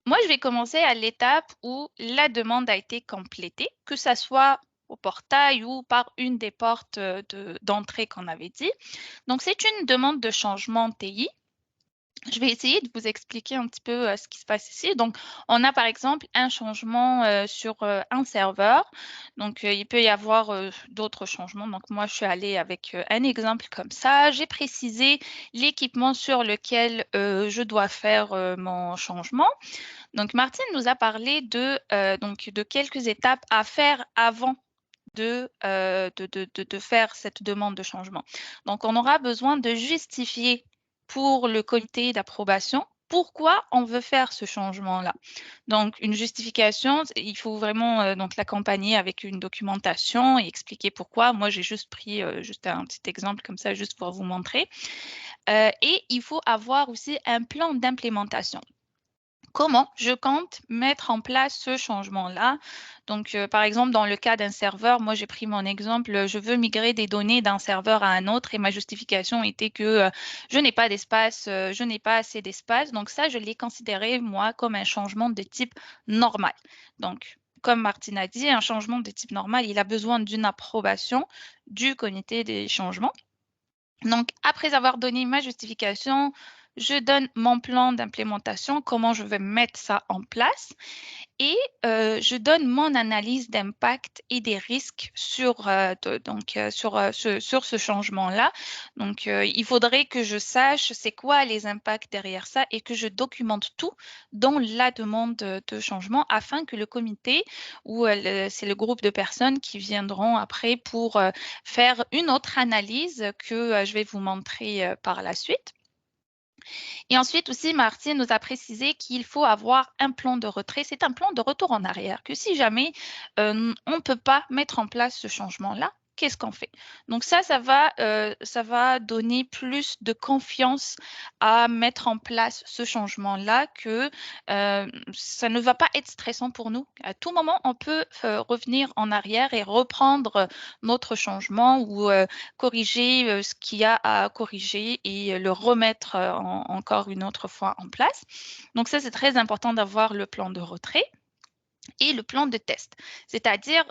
moi, je vais commencer à l'étape où la demande a été complétée, que ça soit au portail ou par une des portes d'entrée qu'on avait dit. Donc, c'est une demande de changement TI. Je vais essayer de vous expliquer un petit peu ce qui se passe ici. Donc, on a par exemple un changement sur un serveur. Donc, il peut y avoir d'autres changements. Donc, moi, je suis allée avec un exemple comme ça. J'ai précisé l'équipement sur lequel je dois faire mon changement. Donc, Martine nous a parlé de quelques étapes à faire avant de faire cette demande de changement. Donc, on aura besoin de justifier pour le comité d'approbation pourquoi on veut faire ce changement-là. Donc, une justification, il faut vraiment donc l'accompagner avec une documentation et expliquer pourquoi. Moi, j'ai juste pris juste un petit exemple comme ça, juste pour vous montrer. Et il faut avoir aussi un plan d'implémentation. Comment je compte mettre en place ce changement-là? Donc, par exemple, dans le cas d'un serveur, moi, j'ai pris mon exemple, je veux migrer des données d'un serveur à un autre et ma justification était que je n'ai pas d'espace, je n'ai pas assez d'espace. Donc, ça, je l'ai considéré, moi, comme un changement de type normal. Donc, comme Martine a dit, un changement de type normal, il a besoin d'une approbation du comité des changements. Donc, après avoir donné ma justification, je donne mon plan d'implémentation, comment je vais mettre ça en place. Et je donne mon analyse d'impact et des risques sur ce changement-là. Donc, il faudrait que je sache c'est quoi les impacts derrière ça et que je documente tout dans la demande de changement afin que le comité ou c'est le groupe de personnes qui viendront après pour faire une autre analyse que je vais vous montrer par la suite. Et ensuite aussi, Martine nous a précisé qu'il faut avoir un plan de retrait. C'est un plan de retour en arrière, que si jamais on ne peut pas mettre en place ce changement-là, qu'est-ce qu'on fait? Donc ça va donner plus de confiance à mettre en place ce changement-là, que ça ne va pas être stressant pour nous. À tout moment, on peut revenir en arrière et reprendre notre changement ou corriger ce qu'il y a à corriger et le remettre encore une autre fois en place. Donc ça, c'est très important d'avoir le plan de retrait. Et le plan de test, c'est-à-dire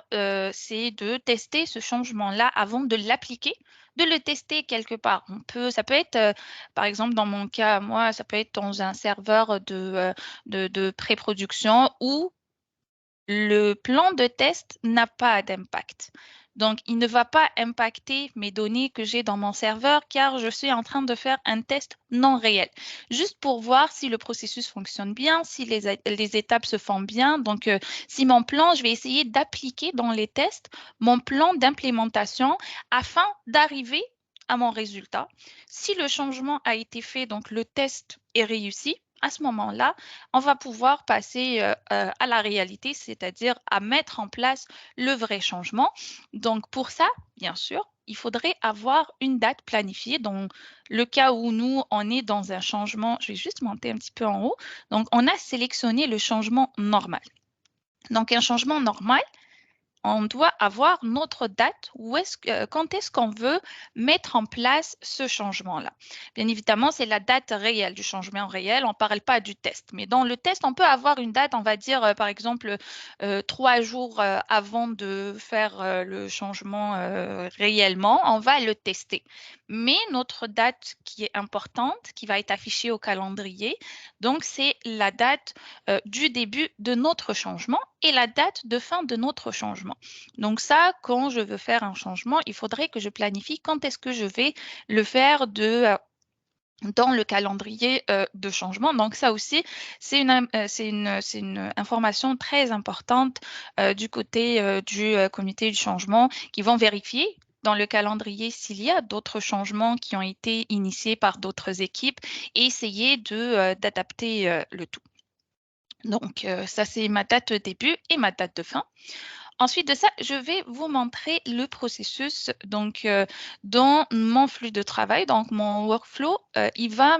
c'est de tester ce changement-là avant de l'appliquer, de le tester quelque part. Ça peut être, par exemple, dans mon cas, moi, ça peut être dans un serveur de pré-production où le plan de test n'a pas d'impact. Donc, il ne va pas impacter mes données que j'ai dans mon serveur car je suis en train de faire un test non réel, juste pour voir si le processus fonctionne bien, si les étapes se font bien. Donc, si mon plan, je vais essayer d'appliquer dans les tests mon plan d'implémentation afin d'arriver à mon résultat. Si le changement a été fait, donc le test est réussi, à ce moment-là, on va pouvoir passer à la réalité, c'est-à-dire à mettre en place le vrai changement. Donc, pour ça, bien sûr, il faudrait avoir une date planifiée. Dans le cas où nous, on est dans un changement, je vais juste monter un petit peu en haut. Donc, on a sélectionné le changement normal. Donc, un changement normal, on doit avoir notre date, quand est-ce qu'on veut mettre en place ce changement-là. Bien évidemment, c'est la date réelle du changement réel, on ne parle pas du test. Mais dans le test, on peut avoir une date, on va dire par exemple 3 jours avant de faire le changement réellement, on va le tester. Mais notre date qui est importante, qui va être affichée au calendrier, donc c'est la date du début de notre changement et la date de fin de notre changement. Donc ça, quand je veux faire un changement, il faudrait que je planifie quand est-ce que je vais le faire dans le calendrier de changement. Donc ça aussi, c'est une information très importante du côté du comité du changement qui vont vérifier dans le calendrier s'il y a d'autres changements qui ont été initiés par d'autres équipes et essayer d'adapter le tout. Donc, ça, c'est ma date de début et ma date de fin. Ensuite de ça, je vais vous montrer le processus. Donc, dans mon flux de travail, donc mon workflow, il va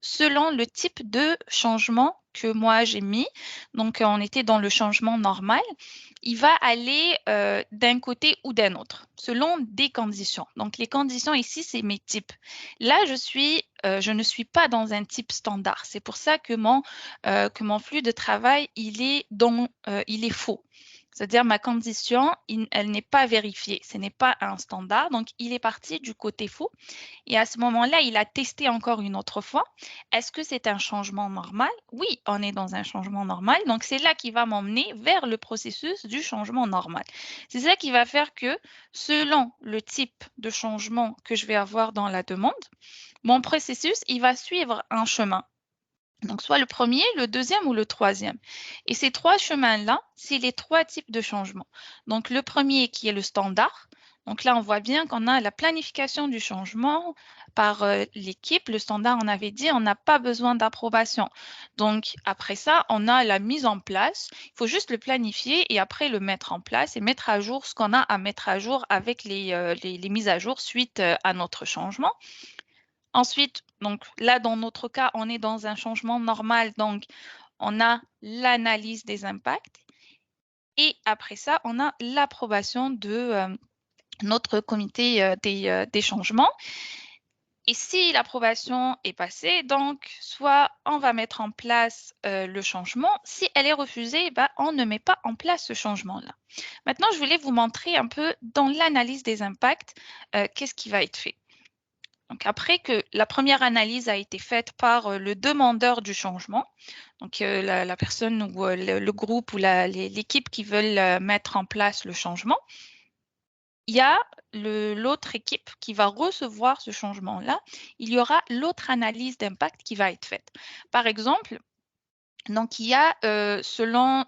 selon le type de changement que moi j'ai mis. Donc, on était dans le changement normal. Il va aller d'un côté ou d'un autre, selon des conditions. Donc, les conditions ici, c'est mes types. Là, je ne suis pas dans un type standard. C'est pour ça que mon flux de travail, il est faux. C'est-à-dire ma condition, elle n'est pas vérifiée. Ce n'est pas un standard. Donc, il est parti du côté faux. Et à ce moment-là, il a testé encore une autre fois. Est-ce que c'est un changement normal? Oui, on est dans un changement normal. Donc, c'est là qui va m'emmener vers le processus du changement normal. C'est ça qui va faire que, selon le type de changement que je vais avoir dans la demande, mon processus, il va suivre un chemin. Donc, soit le premier, le deuxième ou le troisième. Et ces 3 chemins-là, c'est les 3 types de changements. Donc, le premier qui est le standard. Donc là, on voit bien qu'on a la planification du changement par l'équipe. Le standard, on avait dit, on n'a pas besoin d'approbation. Donc, après ça, on a la mise en place. Il faut juste le planifier et après le mettre en place et mettre à jour ce qu'on a à mettre à jour avec les mises à jour suite à notre changement. Ensuite, donc là, dans notre cas, on est dans un changement normal. Donc, on a l'analyse des impacts. Et après ça, on a l'approbation de notre comité des changements. Et si l'approbation est passée, donc soit on va mettre en place le changement. Si elle est refusée, on ne met pas en place ce changement-là. Maintenant, je voulais vous montrer un peu dans l'analyse des impacts, qu'est-ce qui va être fait. Donc, après que la première analyse a été faite par le demandeur du changement, donc la personne ou le groupe ou l'équipe qui veulent mettre en place le changement, il y a l'autre équipe qui va recevoir ce changement-là. Il y aura l'autre analyse d'impact qui va être faite. Par exemple, donc, il y a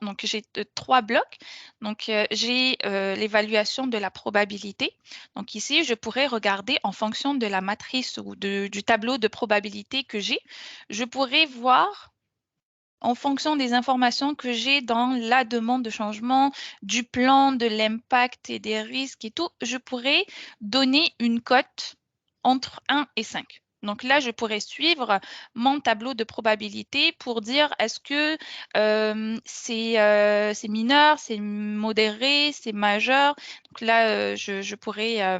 donc j'ai 3 blocs. Donc, j'ai l'évaluation de la probabilité. Donc, ici, je pourrais regarder en fonction de la matrice ou du tableau de probabilité que j'ai. Je pourrais voir en fonction des informations que j'ai dans la demande de changement, du plan, de l'impact et des risques et tout, je pourrais donner une cote entre 1 et 5. Donc là, je pourrais suivre mon tableau de probabilité pour dire est-ce que c'est mineur, c'est modéré, c'est majeur. Donc là, je pourrais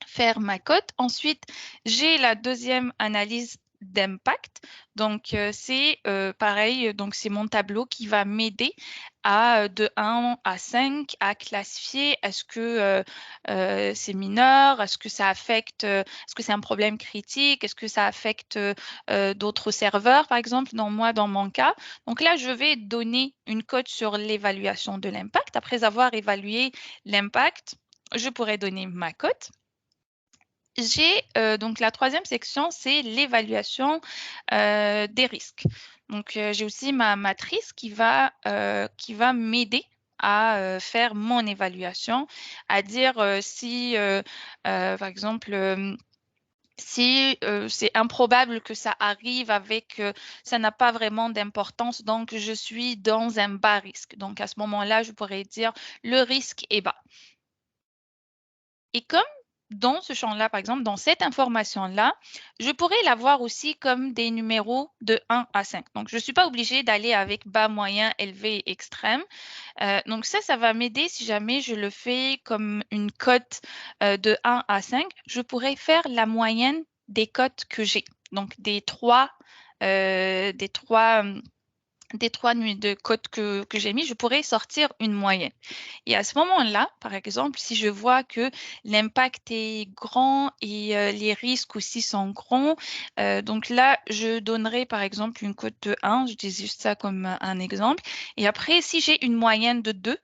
faire ma cote. Ensuite, j'ai la deuxième analyse d'impact. Donc, c'est pareil, donc c'est mon tableau qui va m'aider à de 1 à 5 à classifier est-ce que c'est mineur, est-ce que ça affecte, est-ce que c'est un problème critique, est-ce que ça affecte d'autres serveurs, par exemple, dans mon cas. Donc là, je vais donner une cote sur l'évaluation de l'impact. Après avoir évalué l'impact, je pourrais donner ma cote. J'ai donc la troisième section, c'est l'évaluation des risques. Donc, j'ai aussi ma matrice qui va m'aider à faire mon évaluation, à dire si, par exemple, si c'est improbable que ça arrive avec, ça n'a pas vraiment d'importance, donc je suis dans un bas risque. Donc, à ce moment-là, je pourrais dire le risque est bas. Et comme dans ce champ-là, par exemple, dans cette information-là, je pourrais l'avoir aussi comme des numéros de 1 à 5. Donc, je ne suis pas obligée d'aller avec bas, moyen, élevé et extrême. Donc, ça va m'aider si jamais je le fais comme une cote de 1 à 5. Je pourrais faire la moyenne des cotes que j'ai. Donc, des trois nuits de cotes que j'ai mis, je pourrais sortir une moyenne. Et à ce moment-là, par exemple, si je vois que l'impact est grand et les risques aussi sont grands, donc là, je donnerai par exemple une cote de 1, je dis juste ça comme un exemple. Et après, si j'ai une moyenne de 2,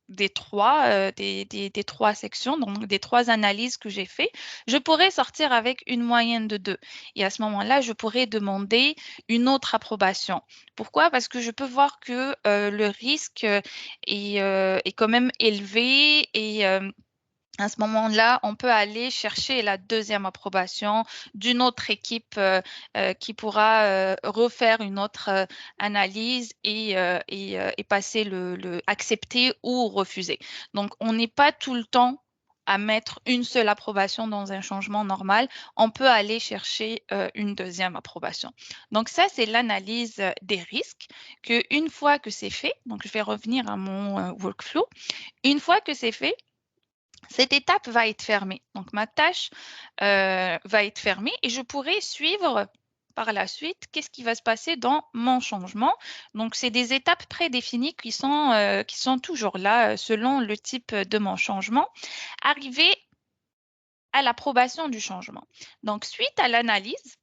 des trois sections, donc des 3 analyses que j'ai fait, je pourrais sortir avec une moyenne de 2. Et à ce moment-là, je pourrais demander une autre approbation. Pourquoi? Parce que je peux voir que le risque est quand même élevé et à ce moment-là, on peut aller chercher la deuxième approbation d'une autre équipe qui pourra refaire une autre analyse et passer accepter ou refuser. Donc, on n'est pas tout le temps à mettre une seule approbation dans un changement normal. On peut aller chercher une deuxième approbation. Donc, ça, c'est l'analyse des risques qu'une fois que c'est fait, donc je vais revenir à mon workflow, une fois que c'est fait, cette étape va être fermée. Donc, ma tâche va être fermée et je pourrai suivre par la suite qu'est-ce qui va se passer dans mon changement. Donc, c'est des étapes prédéfinies qui sont toujours là selon le type de mon changement. Arriver à l'approbation du changement. Donc, suite à l'analyse,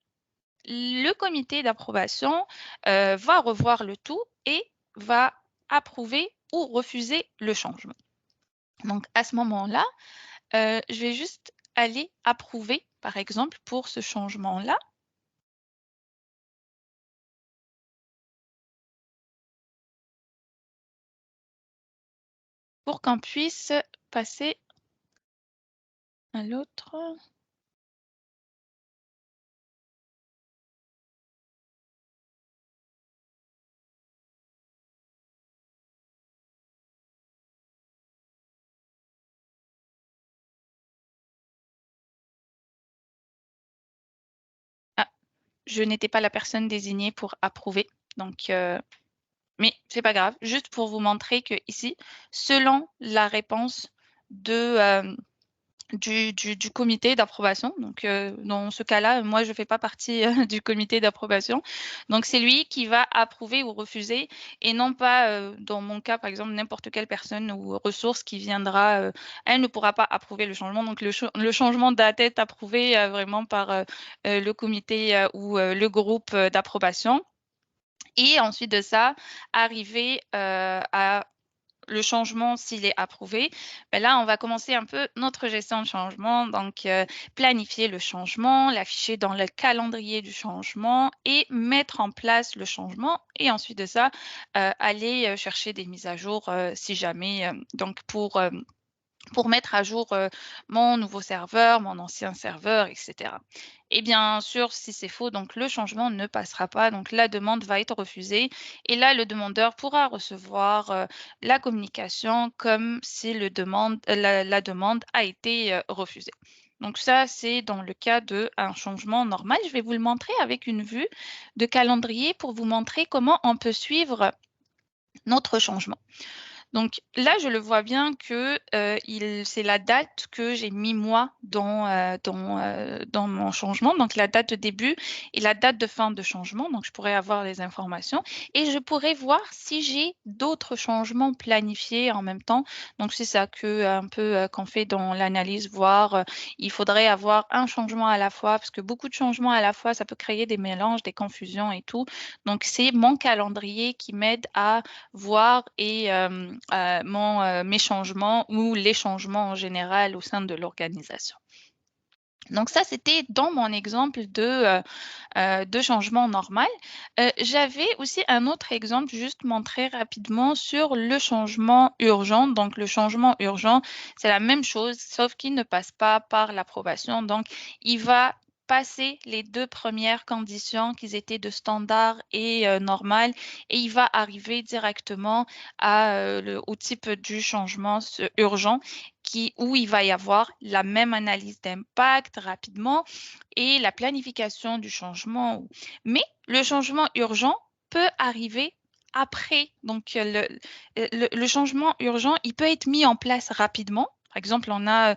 le comité d'approbation va revoir le tout et va approuver ou refuser le changement. Donc, à ce moment-là, je vais juste aller approuver, par exemple, pour ce changement-là. Pour qu'on puisse passer à l'autre. Ah, je n'étais pas la personne désignée pour approuver, donc mais c'est pas grave, juste pour vous montrer que ici, selon la réponse de du comité d'approbation. Donc, dans ce cas-là, moi, je ne fais pas partie du comité d'approbation. Donc, c'est lui qui va approuver ou refuser et non pas, dans mon cas, par exemple, n'importe quelle personne ou ressource qui viendra, elle ne pourra pas approuver le changement. Donc, le changement doit être approuvé vraiment par le comité ou le groupe d'approbation. Et ensuite de ça, arriver à le changement, s'il est approuvé, ben là, on va commencer un peu notre gestion de changement. Donc, planifier le changement, l'afficher dans le calendrier du changement et mettre en place le changement. Et ensuite de ça, aller chercher des mises à jour si jamais, donc pour mettre à jour mon nouveau serveur, mon ancien serveur, etc. Et bien sûr, si c'est faux, donc le changement ne passera pas, donc la demande va être refusée. Et là, le demandeur pourra recevoir la communication comme si la demande a été refusée. Donc ça, c'est dans le cas d'un changement normal. Je vais vous le montrer avec une vue de calendrier pour vous montrer comment on peut suivre notre changement. Donc là, je le vois bien que c'est la date que j'ai mis moi dans mon changement, donc la date de début et la date de fin de changement. Donc je pourrais avoir les informations et je pourrais voir si j'ai d'autres changements planifiés en même temps. Donc c'est ça que un peu qu'on fait dans l'analyse, voir il faudrait avoir un changement à la fois parce que beaucoup de changements à la fois, ça peut créer des mélanges, des confusions et tout. Donc c'est mon calendrier qui m'aide à voir et mes changements ou les changements en général au sein de l'organisation. Donc ça, c'était dans mon exemple de changement normal. J'avais aussi un autre exemple, juste montrer rapidement sur le changement urgent. Donc le changement urgent, c'est la même chose, sauf qu'il ne passe pas par l'approbation. Donc il va passer les 2 premières conditions qui étaient de standard et normal et il va arriver directement au type du changement urgent où il va y avoir la même analyse d'impact rapidement et la planification du changement. Mais le changement urgent peut arriver après. Donc, le changement urgent, il peut être mis en place rapidement. Par exemple, on a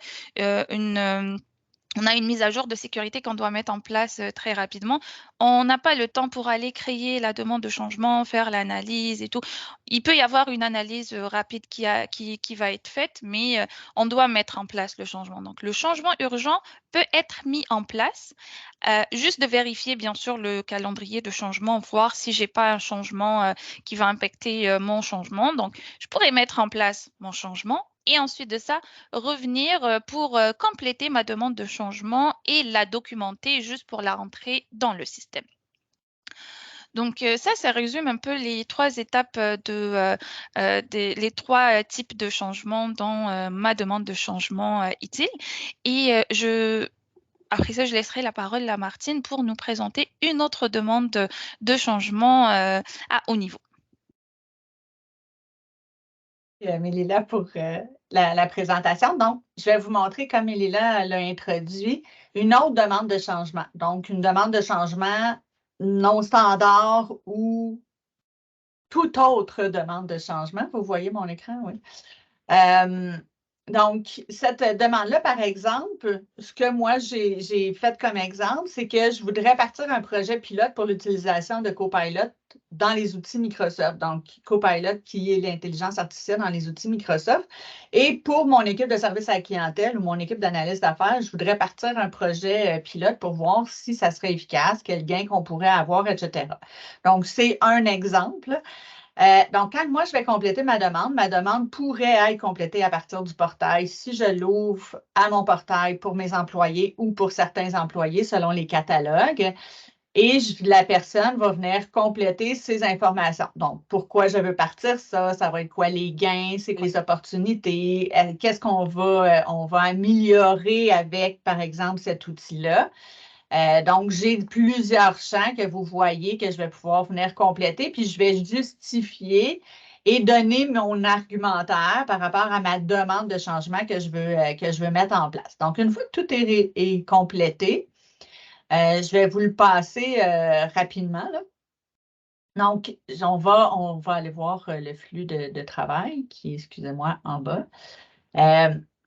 une mise à jour de sécurité qu'on doit mettre en place très rapidement. On n'a pas le temps pour aller créer la demande de changement, faire l'analyse et tout. Il peut y avoir une analyse rapide qui va être faite, mais on doit mettre en place le changement. Donc, le changement urgent peut être mis en place. Juste de vérifier, bien sûr, le calendrier de changement, voir si je n'ai pas un changement qui va impacter mon changement. Donc, je pourrais mettre en place mon changement et ensuite de ça, revenir pour compléter ma demande de changement et la documenter juste pour la rentrer dans le système. Donc ça résume un peu les 3 étapes les 3 types de changements dans ma demande de changement utile. Et après ça, je laisserai la parole à Martine pour nous présenter une autre demande de changement à haut niveau. Mélila pour la présentation. Donc, je vais vous montrer, comme Mélila l'a introduit, une autre demande de changement. Donc, une demande de changement non standard ou toute autre demande de changement. Vous voyez mon écran, oui. Donc, cette demande-là, par exemple, ce que moi, j'ai fait comme exemple, c'est que je voudrais partir un projet pilote pour l'utilisation de Copilot dans les outils Microsoft. Donc, Copilot qui est l'intelligence artificielle dans les outils Microsoft. Et pour mon équipe de service à la clientèle ou mon équipe d'analyse d'affaires, je voudrais partir un projet pilote pour voir si ça serait efficace, quel gain qu'on pourrait avoir, etc. Donc, c'est un exemple. Donc, quand moi, je vais compléter ma demande pourrait être complétée à partir du portail si je l'ouvre à mon portail pour mes employés ou pour certains employés selon les catalogues. Et la personne va venir compléter ces informations. Donc, pourquoi je veux partir ça? Ça va être quoi les gains? C'est quoi les opportunités? Qu'est-ce qu'on on va améliorer avec, par exemple, cet outil-là? Donc, j'ai plusieurs champs que vous voyez que je vais pouvoir venir compléter, puis je vais justifier et donner mon argumentaire par rapport à ma demande de changement que je veux mettre en place. Donc, une fois que tout est complété, je vais vous le passer rapidement, là. Donc, on va aller voir le flux de travail qui est, excusez-moi, en bas.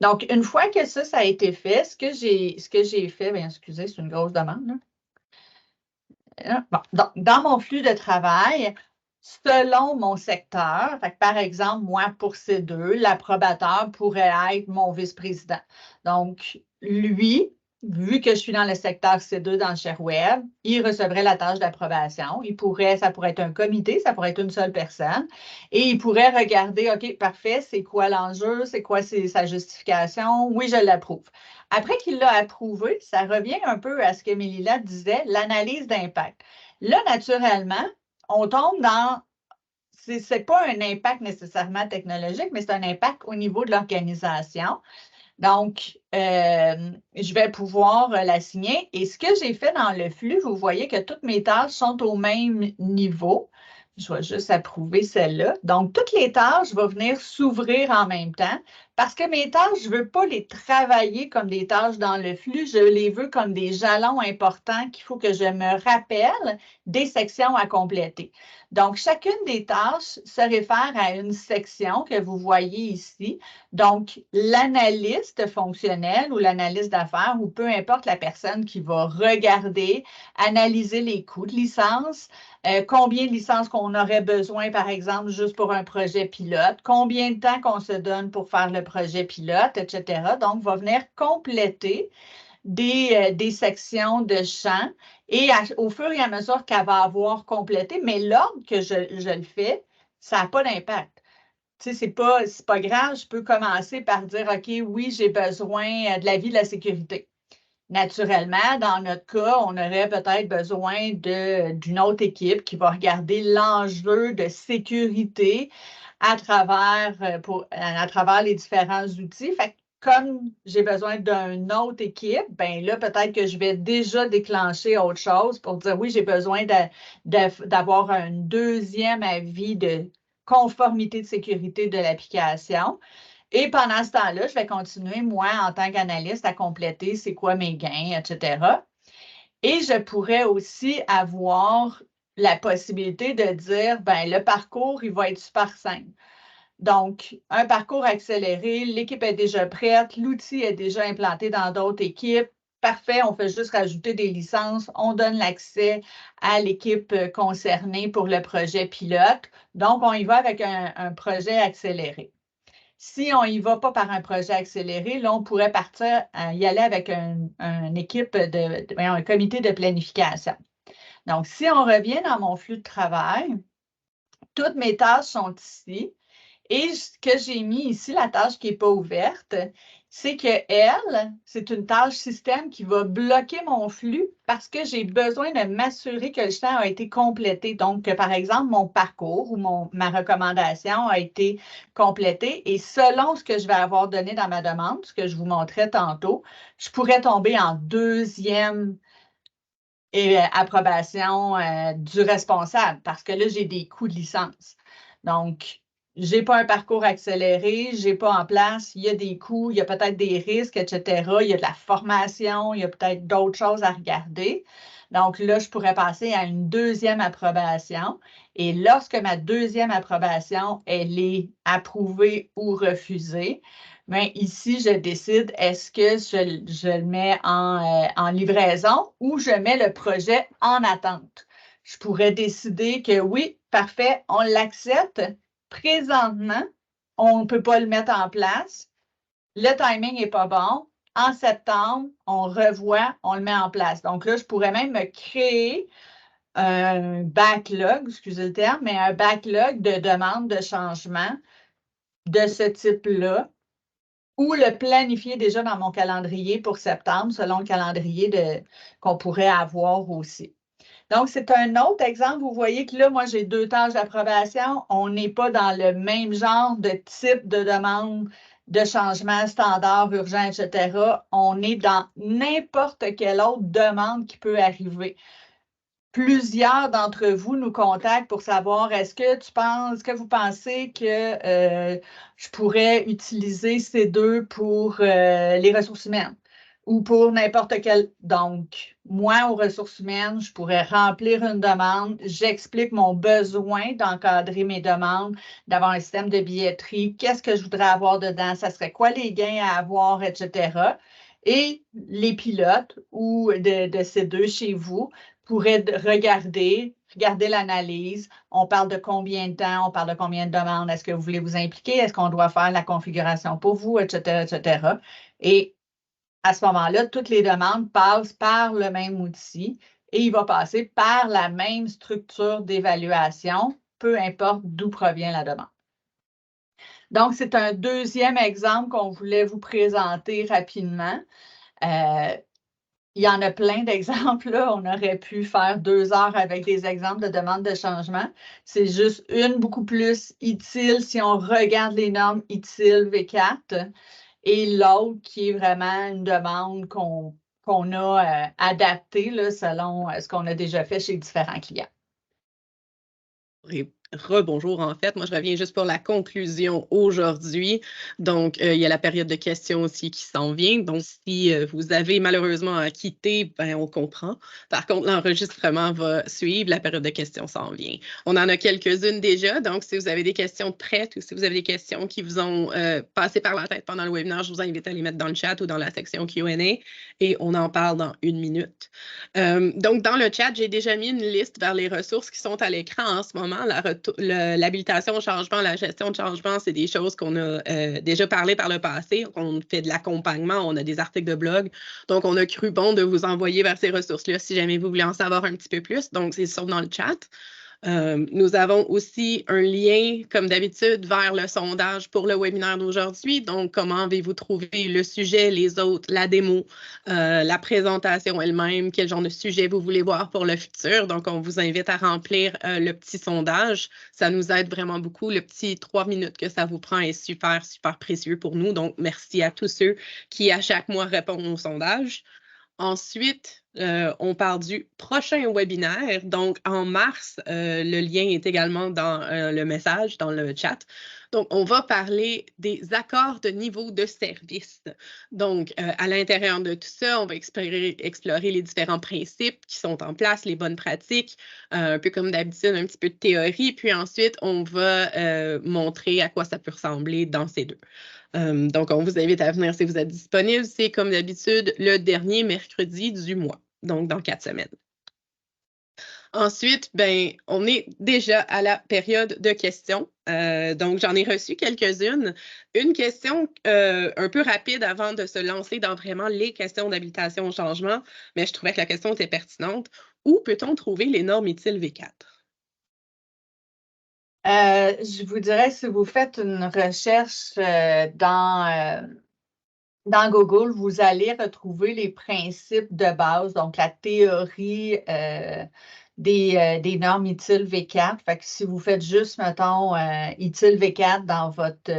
Donc, une fois que ça a été fait, ce que j'ai fait, bien, excusez, c'est une grosse demande, là. Bon, donc, dans mon flux de travail, selon mon secteur, fait que par exemple, moi, pour C2, l'approbateur pourrait être mon vice-président. Donc, lui, vu que je suis dans le secteur C2 dans le ShareWeb, il recevrait la tâche d'approbation. Ça pourrait être un comité, ça pourrait être une seule personne, et il pourrait regarder, OK, parfait, c'est quoi l'enjeu, c'est quoi sa justification, oui, je l'approuve. Après qu'il l'a approuvé, ça revient un peu à ce que Mélila disait, l'analyse d'impact. Là, naturellement, on tombe dans, c'est pas un impact nécessairement technologique, mais c'est un impact au niveau de l'organisation. Donc, je vais pouvoir l'assigner. Et ce que j'ai fait dans le flux, vous voyez que toutes mes tâches sont au même niveau. Je vais juste approuver celle-là. Donc, toutes les tâches vont venir s'ouvrir en même temps parce que mes tâches, je ne veux pas les travailler comme des tâches dans le flux. Je les veux comme des jalons importants qu'il faut que je me rappelle des sections à compléter. Donc, chacune des tâches se réfère à une section que vous voyez ici. Donc, l'analyste fonctionnel ou l'analyste d'affaires ou peu importe la personne qui va regarder, analyser les coûts de licence, combien de licences qu'on aurait besoin, par exemple, juste pour un projet pilote, combien de temps qu'on se donne pour faire le projet pilote, etc. Donc, va venir compléter des sections de champs et au fur et à mesure qu'elle va avoir complété, mais l'ordre que je le fais, ça n'a pas d'impact. Tu sais, c'est pas grave, je peux commencer par dire, OK, oui, j'ai besoin de l'avis de la sécurité. Naturellement, dans notre cas, on aurait peut-être besoin d'une autre équipe qui va regarder l'enjeu de sécurité à travers les différents outils. Fait que comme j'ai besoin d'une autre équipe, bien là, peut-être que je vais déjà déclencher autre chose pour dire oui, j'ai besoin d'avoir un deuxième avis de conformité de sécurité de l'application. Et pendant ce temps-là, je vais continuer, moi, en tant qu'analyste, à compléter c'est quoi mes gains, etc. Et je pourrais aussi avoir la possibilité de dire, ben le parcours, il va être super simple. Donc, un parcours accéléré, l'équipe est déjà prête, l'outil est déjà implanté dans d'autres équipes. Parfait, on fait juste rajouter des licences, on donne l'accès à l'équipe concernée pour le projet pilote. Donc, on y va avec un projet accéléré. Si on n'y va pas par un projet accéléré, là, on pourrait y aller avec une équipe un comité de planification. Donc, si on revient dans mon flux de travail, toutes mes tâches sont ici. Et ce que j'ai mis ici, la tâche qui n'est pas ouverte, c'est qu'elle, c'est une tâche système qui va bloquer mon flux parce que j'ai besoin de m'assurer que le champ a été complété. Donc, que, par exemple, mon parcours ou ma recommandation a été complétée et selon ce que je vais avoir donné dans ma demande, ce que je vous montrais tantôt, je pourrais tomber en deuxième approbation du responsable parce que là, j'ai des coûts de licence. Donc, je n'ai pas un parcours accéléré, je n'ai pas en place, il y a des coûts, il y a peut-être des risques, etc. Il y a de la formation, il y a peut-être d'autres choses à regarder. Donc là, je pourrais passer à une deuxième approbation. Et lorsque ma deuxième approbation, elle est approuvée ou refusée, bien, ici, je décide est-ce que je le mets en livraison ou je mets le projet en attente. Je pourrais décider que oui, parfait, on l'accepte. Présentement, on ne peut pas le mettre en place. Le timing n'est pas bon. En septembre, on revoit, on le met en place. Donc là, je pourrais même me créer un backlog, excusez le terme, mais un backlog de demandes de changement de ce type-là ou le planifier déjà dans mon calendrier pour septembre, selon le calendrier qu'on pourrait avoir aussi. Donc, c'est un autre exemple. Vous voyez que là, moi, j'ai 2 tâches d'approbation. On n'est pas dans le même genre de type de demande de changement standard, urgent, etc. On est dans n'importe quelle autre demande qui peut arriver. Plusieurs d'entre vous nous contactent pour savoir est-ce que vous pensez que je pourrais utiliser ces deux pour les ressources humaines ou pour n'importe quel. Donc, moi, aux ressources humaines, je pourrais remplir une demande, j'explique mon besoin d'encadrer mes demandes, d'avoir un système de billetterie, qu'est-ce que je voudrais avoir dedans, ça serait quoi les gains à avoir, etc. Et les pilotes ou de ces deux chez vous pourraient regarder l'analyse. On parle de combien de temps, on parle de combien de demandes, est-ce que vous voulez vous impliquer, est-ce qu'on doit faire la configuration pour vous, etc., etc. Et à ce moment-là, toutes les demandes passent par le même outil et il va passer par la même structure d'évaluation, peu importe d'où provient la demande. Donc, c'est un deuxième exemple qu'on voulait vous présenter rapidement. Il y en a plein d'exemples, là. On aurait pu faire 2 heures avec des exemples de demandes de changement. C'est juste une beaucoup plus utile si on regarde les normes ITIL V4 et l'autre qui est vraiment une demande qu'on a adaptée là, selon ce qu'on a déjà fait chez différents clients. Et rebonjour, en fait. Moi, je reviens juste pour la conclusion aujourd'hui. Donc, il y a la période de questions aussi qui s'en vient. Donc, si vous avez malheureusement à quitter, ben, on comprend. Par contre, l'enregistrement va suivre. La période de questions s'en vient. On en a quelques-unes déjà. Donc, si vous avez des questions prêtes ou si vous avez des questions qui vous ont passé par la tête pendant le webinaire, je vous invite à les mettre dans le chat ou dans la section Q&A et on en parle dans 1 minute. Donc, dans le chat, j'ai déjà mis une liste vers les ressources qui sont à l'écran en ce moment. L'habilitation au changement, la gestion de changement, c'est des choses qu'on a déjà parlé par le passé. On fait de l'accompagnement, on a des articles de blog. Donc, on a cru bon de vous envoyer vers ces ressources-là si jamais vous voulez en savoir un petit peu plus. Donc, c'est sur dans le chat. Nous avons aussi un lien, comme d'habitude, vers le sondage pour le webinaire d'aujourd'hui. Donc, comment avez-vous trouvé le sujet, les autres, la démo, la présentation elle-même, quel genre de sujet vous voulez voir pour le futur. Donc, on vous invite à remplir le petit sondage. Ça nous aide vraiment beaucoup. Le petit 3 minutes que ça vous prend est super, super précieux pour nous. Donc, merci à tous ceux qui, à chaque mois, répondent au sondage. Ensuite, on parle du prochain webinaire. Donc, en mars, le lien est également dans le message, dans le chat. Donc, on va parler des accords de niveau de service. Donc, à l'intérieur de tout ça, on va explorer les différents principes qui sont en place, les bonnes pratiques, un peu comme d'habitude, un petit peu de théorie. Puis ensuite, on va montrer à quoi ça peut ressembler dans ces deux. Donc, on vous invite à venir si vous êtes disponible. C'est comme d'habitude le dernier mercredi du mois, donc dans 4 semaines. Ensuite, ben, on est déjà à la période de questions. Donc, j'en ai reçu quelques-unes. Une question un peu rapide avant de se lancer dans vraiment les questions d'habilitation au changement, mais je trouvais que la question était pertinente. Où peut-on trouver les normes ITIL V4? Je vous dirais, si vous faites une recherche dans Google, vous allez retrouver les principes de base, donc la théorie des normes ITIL V4. Fait que si vous faites juste, mettons, ITIL V4 dans votre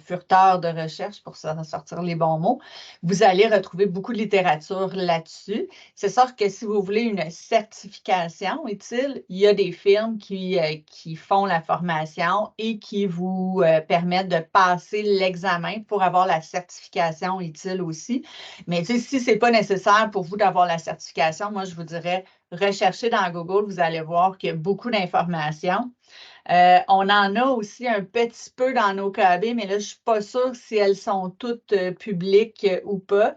furteur de recherche pour sortir les bons mots, vous allez retrouver beaucoup de littérature là-dessus. C'est sûr que si vous voulez une certification ITIL, il y a des firmes qui font la formation et qui vous permettent de passer l'examen pour avoir la certification ITIL aussi. Mais si ce n'est pas nécessaire pour vous d'avoir la certification, moi, je vous dirais, recherchez dans Google, vous allez voir qu'il y a beaucoup d'informations. On en a aussi un petit peu dans nos KB, mais là, je ne suis pas sûre si elles sont toutes publiques ou pas.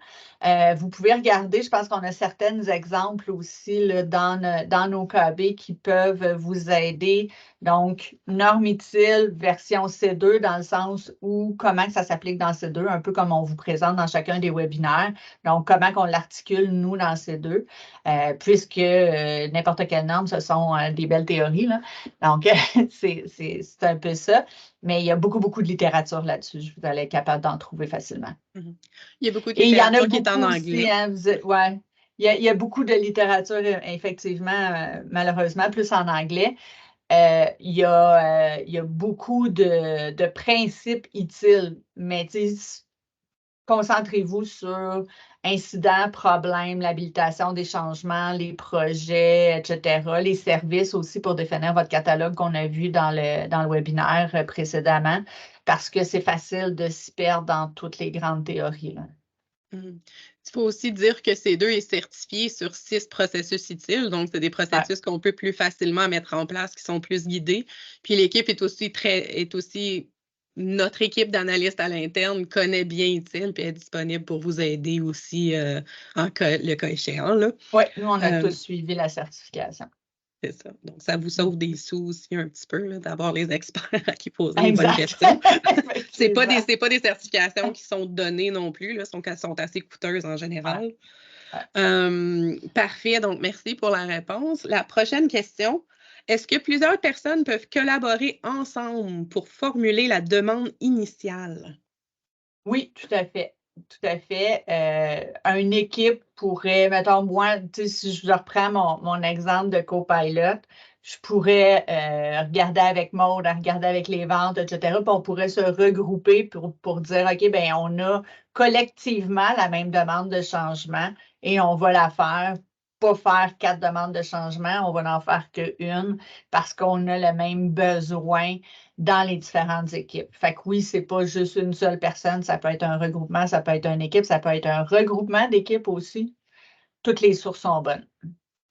Vous pouvez regarder, je pense qu'on a certains exemples aussi là, dans nos KB qui peuvent vous aider. Donc, norme ITIL version C2 dans le sens où comment ça s'applique dans C2, un peu comme on vous présente dans chacun des webinaires. Donc, comment on l'articule, nous, dans C2, puisque n'importe quelle norme, ce sont des belles théories, là. Donc, c'est un peu ça. Mais il y a beaucoup, beaucoup de littérature là-dessus. Vous allez être capable d'en trouver facilement. Il y a beaucoup de Et il y en a littérature qui est en beaucoup anglais. aussi, hein, ouais. Il y a beaucoup de littérature, effectivement, malheureusement, plus en anglais. Il y a beaucoup de principes utiles, mais concentrez-vous sur incidents, problèmes, l'habilitation des changements, les projets, etc., les services aussi pour définir votre catalogue qu'on a vu dans le webinaire précédemment, parce que c'est facile de s'y perdre dans toutes les grandes théories, là. Il faut aussi dire que C2 est certifié sur 6 processus utiles, donc c'est des processus qu'on peut plus facilement mettre en place, qui sont plus guidés. Puis l'équipe est aussi notre équipe d'analystes à l'interne connaît bien utile puis est disponible pour vous aider aussi le cas échéant. Oui, nous, on a tous suivi la certification. C'est ça. Donc, ça vous sauve des sous aussi un petit peu, d'avoir les experts à qui poser les bonnes questions. C'est pas des certifications qui sont données non plus, là, sont assez coûteuses en général. Parfait, donc merci pour la réponse. La prochaine question, est-ce que plusieurs personnes peuvent collaborer ensemble pour formuler la demande initiale? Oui, tout à fait. Tout à fait. Une équipe pourrait, mettons, moi, si je reprends mon exemple de copilot, je pourrais regarder avec Maude, regarder avec les ventes, etc. Puis on pourrait se regrouper pour dire, OK, bien, on a collectivement la même demande de changement et on va la faire. Pas faire 4 demandes de changement, on va n'en faire qu'une parce qu'on a le même besoin dans les différentes équipes. Fait que oui, c'est pas juste une seule personne, ça peut être un regroupement, ça peut être une équipe, ça peut être un regroupement d'équipes aussi. Toutes les sources sont bonnes.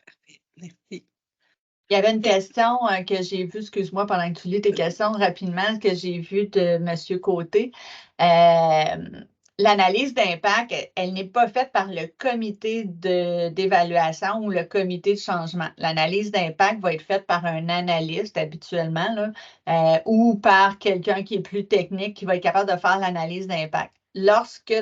Parfait, merci. Il y avait une question que j'ai vue, excuse-moi, pendant que tu lis tes questions rapidement, que j'ai vue de M. Côté. L'analyse d'impact, elle n'est pas faite par le comité d'évaluation ou le comité de changement. L'analyse d'impact va être faite par un analyste habituellement là, ou par quelqu'un qui est plus technique, qui va être capable de faire l'analyse d'impact. Lorsque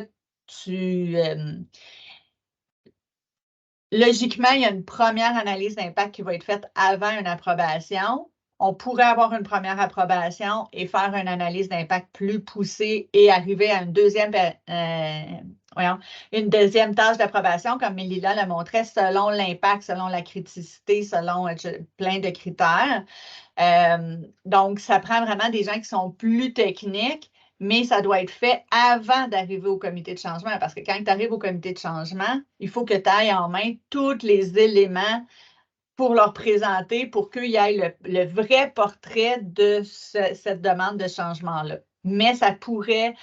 logiquement, il y a une première analyse d'impact qui va être faite avant une approbation. On pourrait avoir une première approbation et faire une analyse d'impact plus poussée et arriver à une deuxième tâche d'approbation, comme Mélila le montrait, selon l'impact, selon la criticité, selon plein de critères. Donc, ça prend vraiment des gens qui sont plus techniques, mais ça doit être fait avant d'arriver au comité de changement, parce que quand tu arrives au comité de changement, il faut que tu ailles en main tous les éléments pour leur présenter, pour qu'ils aient le vrai portrait de cette demande de changement-là. Mais ça pourrait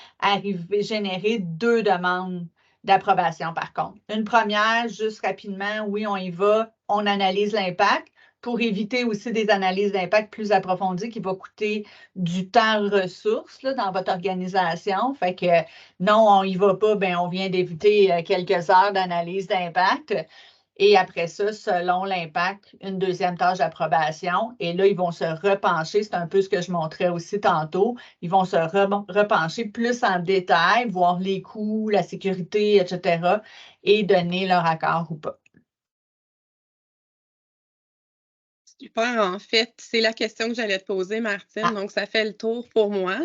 générer 2 demandes d'approbation, par contre. Une première, juste rapidement, oui, on y va, on analyse l'impact pour éviter aussi des analyses d'impact plus approfondies qui vont coûter du temps ressources là, dans votre organisation. Fait que non, on n'y va pas, bien, on vient d'éviter quelques heures d'analyse d'impact. Et après ça, selon l'impact, une deuxième tâche d'approbation. Et là, ils vont se repencher. C'est un peu ce que je montrais aussi tantôt. Ils vont se repencher plus en détail, voir les coûts, la sécurité, etc. et donner leur accord ou pas. Super, en fait, c'est la question que j'allais te poser, Martine. Donc, ça fait le tour pour moi.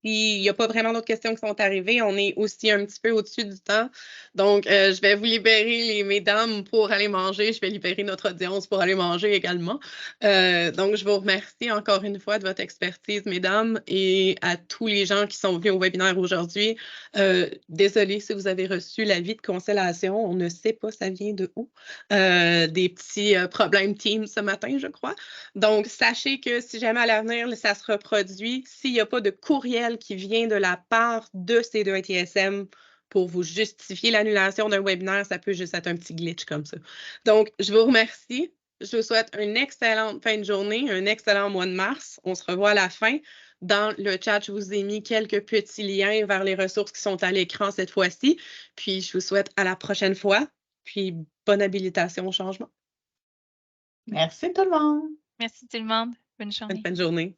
S'il n'y a pas vraiment d'autres questions qui sont arrivées, on est aussi un petit peu au-dessus du temps. Donc, je vais vous libérer, les mesdames, pour aller manger. Je vais libérer notre audience pour aller manger également. Donc, je vous remercie encore une fois de votre expertise, mesdames, et à tous les gens qui sont venus au webinaire aujourd'hui. Désolée si vous avez reçu l'avis de consolation. On ne sait pas ça vient de où. Des petits problèmes Teams ce matin, je crois. Donc, sachez que si jamais à l'avenir, ça se reproduit, s'il n'y a pas de courriel qui vient de la part de C2 TSM pour vous justifier l'annulation d'un webinaire, ça peut juste être un petit glitch comme ça. Donc, je vous remercie. Je vous souhaite une excellente fin de journée, un excellent mois de mars. On se revoit à la fin. Dans le chat, je vous ai mis quelques petits liens vers les ressources qui sont à l'écran cette fois-ci. Puis, je vous souhaite à la prochaine fois. Puis, bonne habilitation au changement. Merci tout le monde. Merci tout le monde. Bonne journée. Bonne fin de journée.